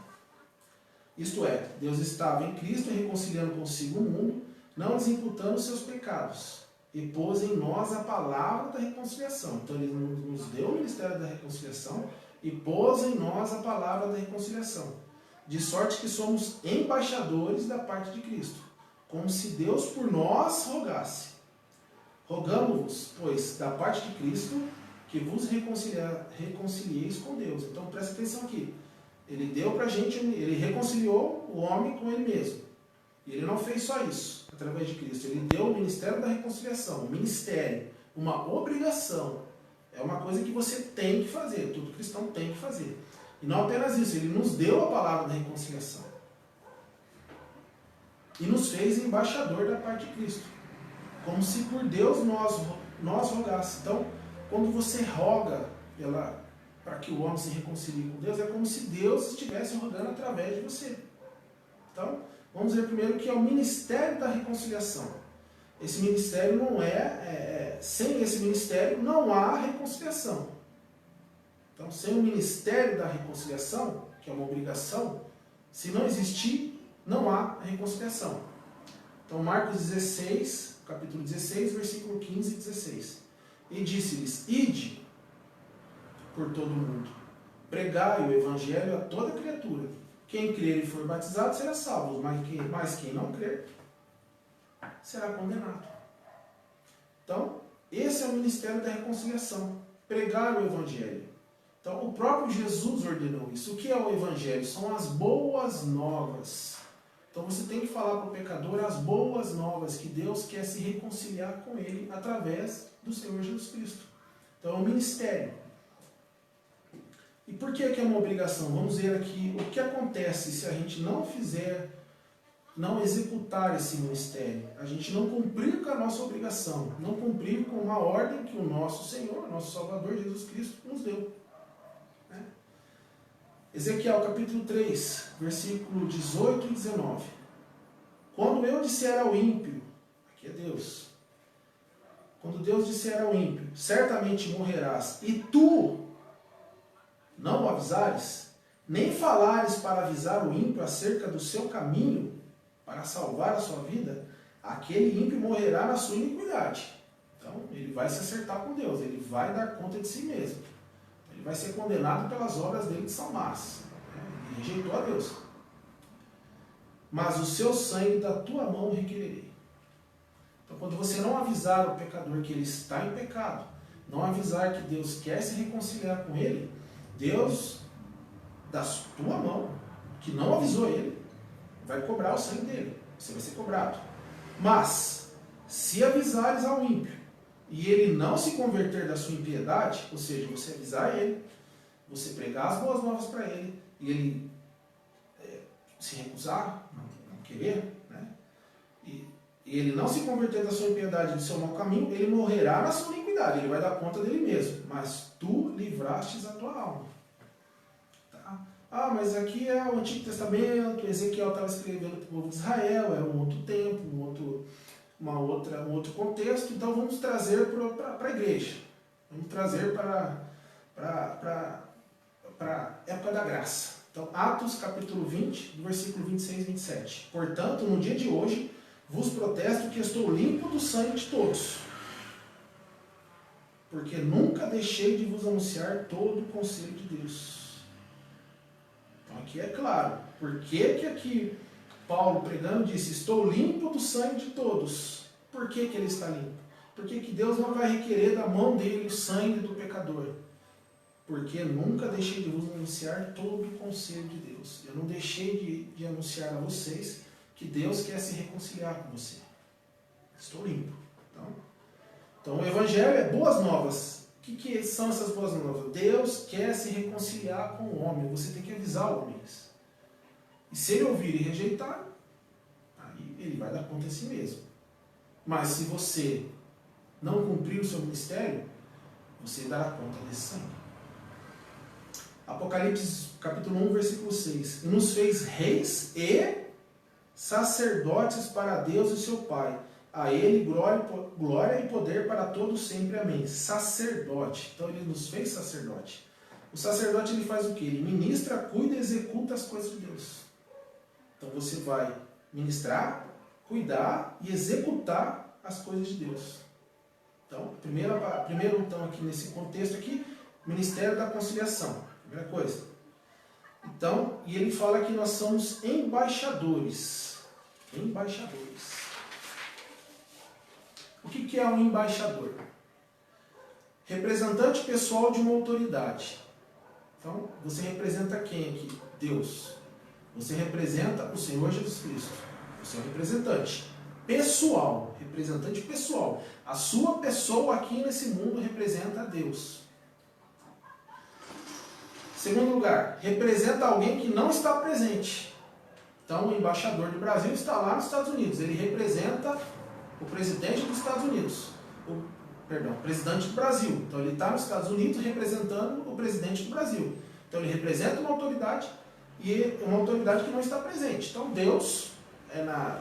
Isto é, Deus estava em Cristo reconciliando consigo o mundo, não lhes imputando os seus pecados, e pôs em nós a palavra da reconciliação. Então ele nos deu o ministério da reconciliação e pôs em nós a palavra da reconciliação, de sorte que somos embaixadores da parte de Cristo, como se Deus por nós rogasse. Rogamo-vos, pois, da parte de Cristo, que vos reconcilieis com Deus. Então presta atenção aqui. Ele deu para a gente, ele reconciliou o homem com ele mesmo. E ele não fez só isso, através de Cristo. Ele deu o ministério da reconciliação, um ministério, uma obrigação. É uma coisa que você tem que fazer, todo cristão tem que fazer. E não apenas isso, ele nos deu a palavra da reconciliação. E nos fez embaixador da parte de Cristo. Como se por Deus nós rogássemos. Então, quando você roga para que o homem se reconcilie com Deus, é como se Deus estivesse rogando através de você. Então, vamos ver primeiro o que é o ministério da reconciliação. Esse ministério não sem esse ministério não há reconciliação. Então, sem o ministério da reconciliação, que é uma obrigação, se não existir, não há reconciliação. Então, Marcos 16, capítulo 16, versículo 15 e 16. E disse-lhes, ide por todo o mundo, pregai o evangelho a toda criatura. Quem crer e for batizado será salvo, mas quem não crer será condenado. Então, esse é o ministério da reconciliação, pregar o evangelho. Então, o próprio Jesus ordenou isso. O que é o evangelho? São as boas novas. Então, você tem que falar para o pecador as boas novas, que Deus quer se reconciliar com ele através do Senhor Jesus Cristo. Então, é um ministério. E por que é uma obrigação? Vamos ver aqui o que acontece se a gente não executar esse ministério, a gente não cumprir com a nossa obrigação, não cumprir com uma ordem que o nosso Senhor, nosso Salvador Jesus Cristo nos deu. Ezequiel capítulo 3, versículo 18 e 19. Quando eu disser ao ímpio, aqui é Deus, quando Deus disser ao ímpio, certamente morrerás, e tu não o avisares, nem falares para avisar o ímpio acerca do seu caminho, para salvar a sua vida, aquele ímpio morrerá na sua iniquidade. Então, ele vai se acertar com Deus, ele vai dar conta de si mesmo. Ele vai ser condenado pelas obras dele que são más. Ele rejeitou a Deus. Mas o seu sangue da tua mão requererei. Então, quando você não avisar o pecador que ele está em pecado, não avisar que Deus quer se reconciliar com ele, Deus, da tua mão, que não avisou ele, vai cobrar o sangue dele. Você vai ser cobrado. Mas, se avisares ao ímpio, e ele não se converter da sua impiedade, ou seja, você avisar ele, você pregar as boas novas para ele, e ele se recusar, não querer, né? E ele não se converter da sua impiedade e do seu mau caminho, ele morrerá na sua iniquidade, ele vai dar conta dele mesmo, mas tu livrastes a tua alma. Tá? Ah, mas aqui é o Antigo Testamento, Ezequiel estava escrevendo para o povo de Israel, era um outro tempo, um outro contexto, então vamos trazer para a igreja, vamos trazer para a época da graça. Então, Atos capítulo 20, do versículo 26 e 27. Portanto, no dia de hoje, vos protesto que estou limpo do sangue de todos, porque nunca deixei de vos anunciar todo o conselho de Deus. Então, aqui é claro, por que aqui Paulo pregando disse, estou limpo do sangue de todos. Por que ele está limpo? Porque que Deus não vai requerer da mão dele o sangue do pecador. Porque nunca deixei de vos anunciar todo o conselho de Deus. Eu não deixei de anunciar a vocês que Deus quer se reconciliar com você. Estou limpo. Então, Então o Evangelho é boas novas. O que são essas boas novas? Deus quer se reconciliar com o homem. Você tem que avisar o homem isso. E se ele ouvir e rejeitar, aí ele vai dar conta a si mesmo. Mas se você não cumprir o seu ministério, você dará conta desse sangue. Apocalipse capítulo 1, versículo 6. E nos fez reis e sacerdotes para Deus e seu Pai. A Ele glória e poder para todos sempre. Amém. Sacerdote. Então Ele nos fez sacerdote. O sacerdote ele faz o quê? Ele ministra, cuida e executa as coisas de Deus. Então você vai ministrar, cuidar e executar as coisas de Deus. Então, primeiro então, aqui nesse contexto aqui, Ministério da Conciliação. Primeira coisa. Então, e ele fala que nós somos embaixadores. Embaixadores. O que é um embaixador? Representante pessoal de uma autoridade. Então, você representa quem aqui? Deus. Você representa o Senhor Jesus Cristo. Você é um representante pessoal. Representante pessoal. A sua pessoa aqui nesse mundo representa a Deus. Segundo lugar, representa alguém que não está presente. Então, o embaixador do Brasil está lá nos Estados Unidos. Ele representa o presidente dos Estados Unidos. O presidente do Brasil. Então, ele está nos Estados Unidos representando o presidente do Brasil. Então, ele representa uma autoridade e uma autoridade que não está presente. Então, Deus,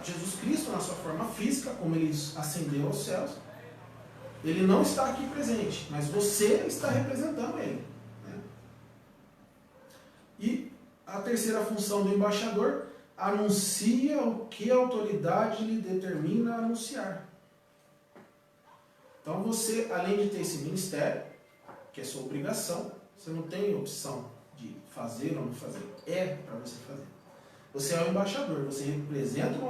Jesus Cristo, na sua forma física, como ele ascendeu aos céus, ele não está aqui presente, mas você está representando ele. E a terceira função do embaixador, anuncia o que a autoridade lhe determina a anunciar. Então você, além de ter esse ministério, que é sua obrigação, você não tem opção de fazer ou não fazer. É para você fazer. Você é o embaixador, você representa uma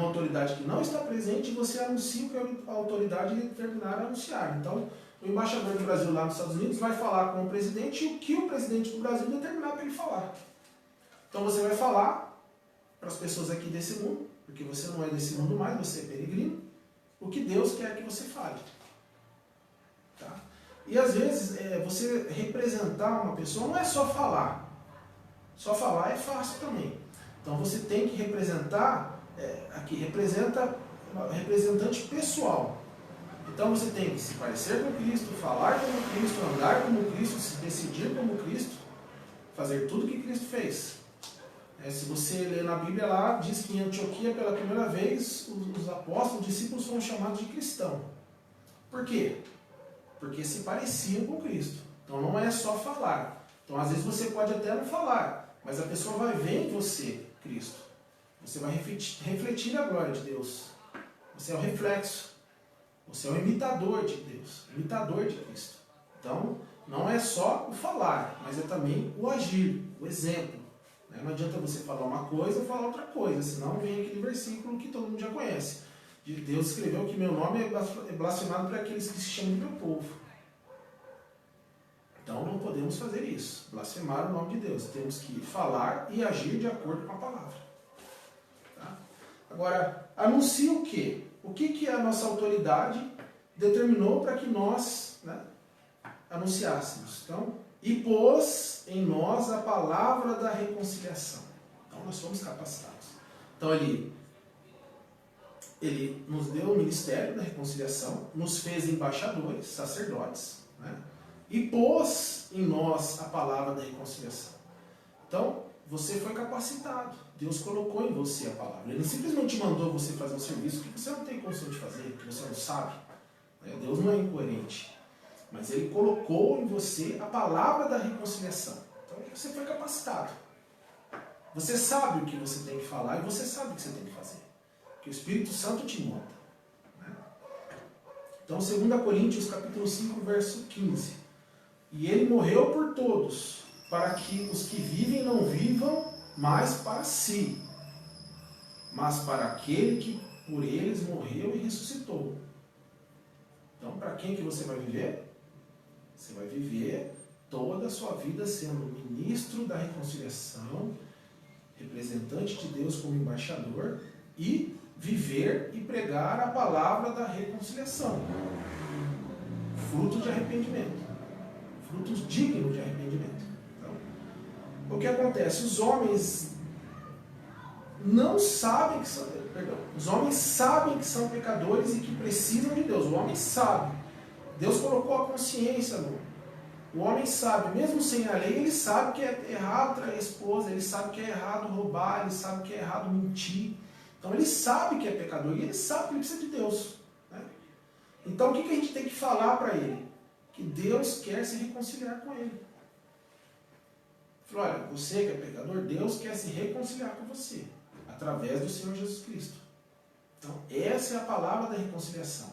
autoridade que não está presente, e você anuncia o que a autoridade lhe determinar a anunciar. Então, o embaixador do Brasil lá nos Estados Unidos vai falar com o presidente o que o presidente do Brasil determinar para ele falar. Então você vai falar para as pessoas aqui desse mundo, porque você não é desse mundo mais, você é peregrino, o que Deus quer que você fale. Tá? E às vezes você representar uma pessoa não é só falar. Só falar é fácil também. Então você tem que representar, aqui representa representante pessoal. Então você tem que se parecer com Cristo, falar como Cristo, andar como Cristo, se decidir como Cristo, fazer tudo o que Cristo fez. Se você ler na Bíblia lá, diz que em Antioquia, pela primeira vez, os apóstolos, os discípulos foram chamados de cristão. Por quê? Porque se pareciam com Cristo. Então não é só falar. Então às vezes você pode até não falar, mas a pessoa vai ver em você Cristo. Você vai refletir a glória de Deus. Você é o reflexo. Você é o imitador de Deus, imitador de Cristo. Então, não é só o falar, mas é também o agir, o exemplo. Não adianta você falar uma coisa ou falar outra coisa, senão vem aquele versículo que todo mundo já conhece. Deus escreveu que meu nome é blasfemado por aqueles que se chamam de meu povo. Então, não podemos fazer isso, blasfemar o nome de Deus. Temos que falar e agir de acordo com a palavra. Tá? Agora, anuncia o quê? O que a nossa autoridade determinou para que nós anunciássemos? Então, e pôs em nós a palavra da reconciliação. Então, nós fomos capacitados. Então, ele nos deu o ministério da reconciliação, nos fez embaixadores, sacerdotes, e pôs em nós a palavra da reconciliação. Então, você foi capacitado. Deus colocou em você a palavra. Ele simplesmente mandou você fazer um serviço que você não tem condição de fazer, que você não sabe. Deus não é incoerente. Mas Ele colocou em você a palavra da reconciliação. Então você foi capacitado. Você sabe o que você tem que falar e você sabe o que você tem que fazer. Que o Espírito Santo te monta. Então, 2 Coríntios capítulo 5, verso 15. E Ele morreu por todos, para que os que vivem não vivam mais para si, mas para aquele que por eles morreu e ressuscitou. Então, para quem que você vai viver? Você vai viver toda a sua vida sendo ministro da reconciliação, representante de Deus como embaixador, e viver e pregar a palavra da reconciliação. Frutos de arrependimento. Frutos dignos de arrependimento. Então, o que acontece? Os homens não sabem que são, os homens sabem que são pecadores e que precisam de Deus. O homem sabe. Deus colocou a consciência no homem. O homem sabe, mesmo sem a lei, ele sabe que é errado trair a esposa, ele sabe que é errado roubar, ele sabe que é errado mentir. Então ele sabe que é pecador e ele sabe que ele precisa de Deus. Né? Então o que a gente tem que falar para ele? Que Deus quer se reconciliar com ele. Falou, olha, você que é pecador, Deus quer se reconciliar com você, através do Senhor Jesus Cristo. Então essa é a palavra da reconciliação.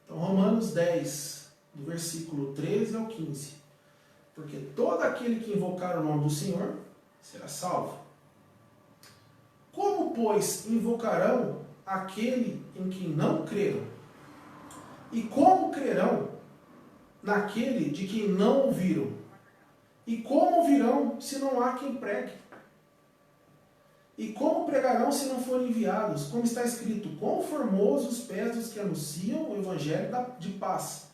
Então Romanos 10, do versículo 13 ao 15. Porque todo aquele que invocar o nome do Senhor será salvo. Como, pois, invocarão aquele em quem não creram? E como crerão naquele de quem não ouviram? E como ouvirão se não há quem pregue? E como pregarão se não forem enviados? Como está escrito, quão formosos os pés dos que anunciam o evangelho de paz,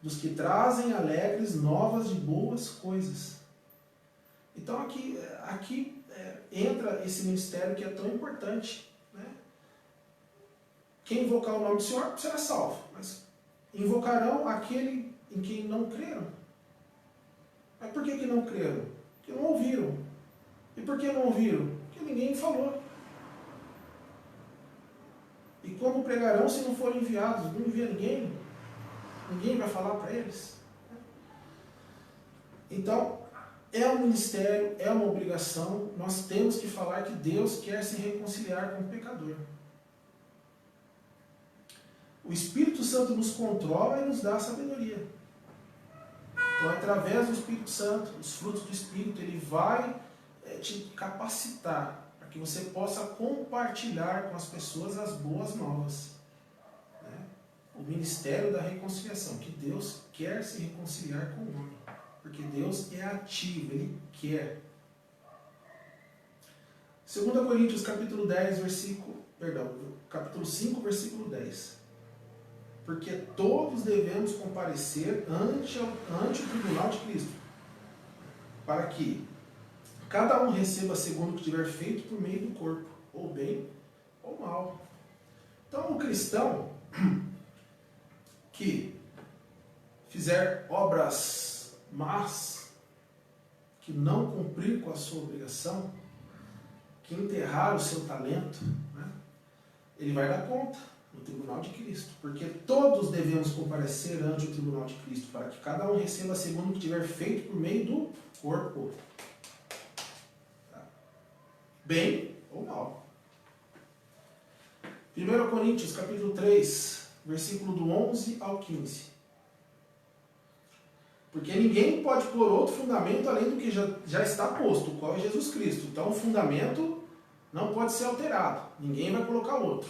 dos que trazem alegres novas de boas coisas. Então aqui entra esse ministério que é tão importante. Né? Quem invocar o nome do Senhor será salvo, mas invocarão aquele em quem não creram. Mas por que não creram? Porque não ouviram. E por que não ouviram? Porque ninguém falou. E como pregarão se não forem enviados? Não envia ninguém? Ninguém vai falar para eles? Então, é um ministério, é uma obrigação, nós temos que falar que Deus quer se reconciliar com o pecador. O Espírito Santo nos controla e nos dá sabedoria. Então, através do Espírito Santo, os frutos do Espírito, ele vai te capacitar para que você possa compartilhar com as pessoas as boas novas. Né? O ministério da reconciliação, que Deus quer se reconciliar com o homem. Porque Deus é ativo, Ele quer. 2 Coríntios capítulo 5, versículo 10. Porque todos devemos comparecer ante o tribunal de Cristo, para que cada um receba segundo o que tiver feito por meio do corpo, ou bem ou mal. Então, o cristão que fizer obras mas que não cumprir com a sua obrigação, que enterrar o seu talento, né, ele vai dar conta no tribunal de Cristo. Porque todos devemos comparecer ante o tribunal de Cristo, para que cada um receba segundo o que tiver feito por meio do corpo. Tá? Bem ou mal. 1 Coríntios capítulo 3, versículo do 11 ao 15. Porque ninguém pode pôr outro fundamento além do que já está posto, o qual é Jesus Cristo. Então o fundamento não pode ser alterado. Ninguém vai colocar outro.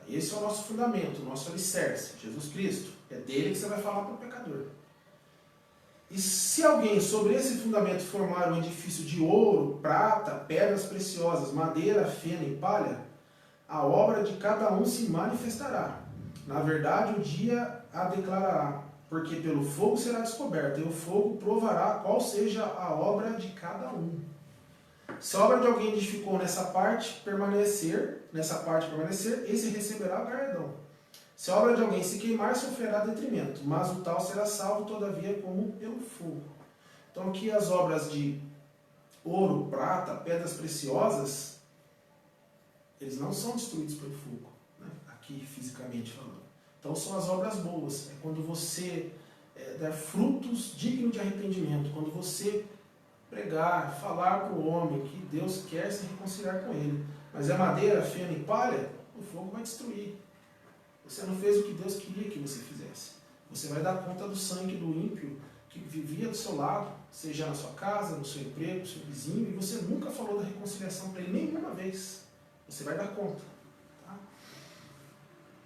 Esse é o nosso fundamento, o nosso alicerce, Jesus Cristo. É dele que você vai falar para o pecador. E se alguém sobre esse fundamento formar um edifício de ouro, prata, pedras preciosas, madeira, feno e palha, a obra de cada um se manifestará. Na verdade, o dia a declarará. Porque pelo fogo será descoberta, e o fogo provará qual seja a obra de cada um. Se a obra de alguém edificou nessa parte permanecer, esse receberá o galardão. Se a obra de alguém se queimar, sofrerá detrimento, mas o tal será salvo, todavia, como pelo fogo. Então aqui as obras de ouro, prata, pedras preciosas, eles não são destruídos pelo fogo, né? Aqui fisicamente falando. Então são as obras boas. É quando você der frutos dignos de arrependimento. Quando você pregar, falar para o homem que Deus quer se reconciliar com ele. Mas é madeira, feno e palha, o fogo vai destruir. Você não fez o que Deus queria que você fizesse. Você vai dar conta do sangue do ímpio que vivia do seu lado, seja na sua casa, no seu emprego, no seu vizinho, e você nunca falou da reconciliação para ele nenhuma vez. Você vai dar conta. Tá?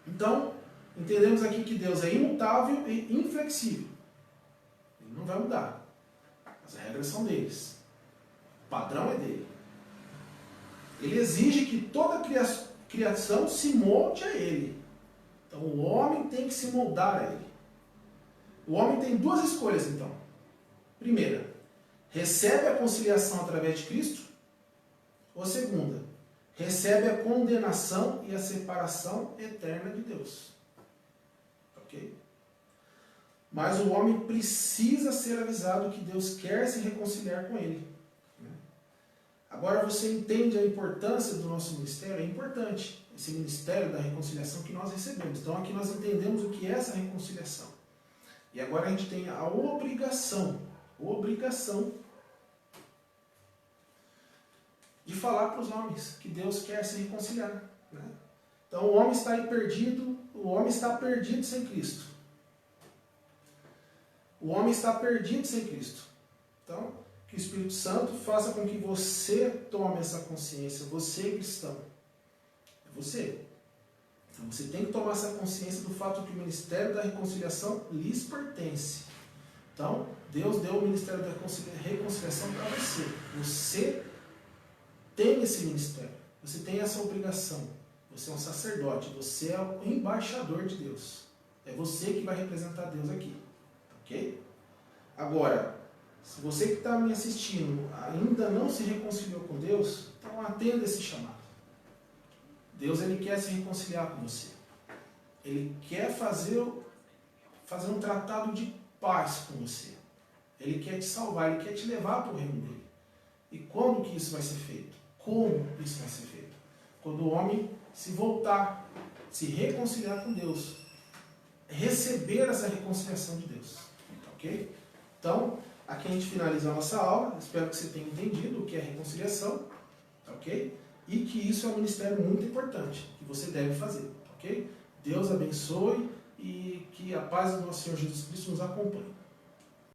Então, entendemos aqui que Deus é imutável e inflexível. Ele não vai mudar. As regras são deles. O padrão é dele. Ele exige que toda criação se molde a ele. Então o homem tem que se moldar a ele. O homem tem duas escolhas então. Primeira, recebe a conciliação através de Cristo. Ou segunda, recebe a condenação e a separação eterna de Deus. Ok? Mas o homem precisa ser avisado que Deus quer se reconciliar com ele. Agora você entende a importância do nosso ministério? É importante esse ministério da reconciliação que nós recebemos. Então aqui nós entendemos o que é essa reconciliação. E agora a gente tem a obrigação de falar para os homens que Deus quer se reconciliar. Né? Então o homem está aí perdido, o homem está perdido sem Cristo. O homem está perdido sem Cristo. Então, que o Espírito Santo faça com que você tome essa consciência, você cristão. É você. Então você tem que tomar essa consciência do fato que o ministério da reconciliação lhes pertence. Então, Deus deu o ministério da reconciliação para você. Você tem esse ministério. Você tem essa obrigação. Você é um sacerdote. Você é o embaixador de Deus. É você que vai representar Deus aqui. Ok? Agora, se você que está me assistindo ainda não se reconciliou com Deus, então atenda esse chamado. Deus ele quer se reconciliar com você. Ele quer fazer um tratado de paz com você. Ele quer te salvar, ele quer te levar para o reino dele. E quando que isso vai ser feito? Como isso vai ser feito? Quando o homem se voltar, se reconciliar com Deus, receber essa reconciliação de Deus. Ok? Então, aqui a gente finaliza a nossa aula. Espero que você tenha entendido o que é reconciliação. Ok? E que isso é um ministério muito importante, que você deve fazer. Ok? Deus abençoe e que a paz do nosso Senhor Jesus Cristo nos acompanhe.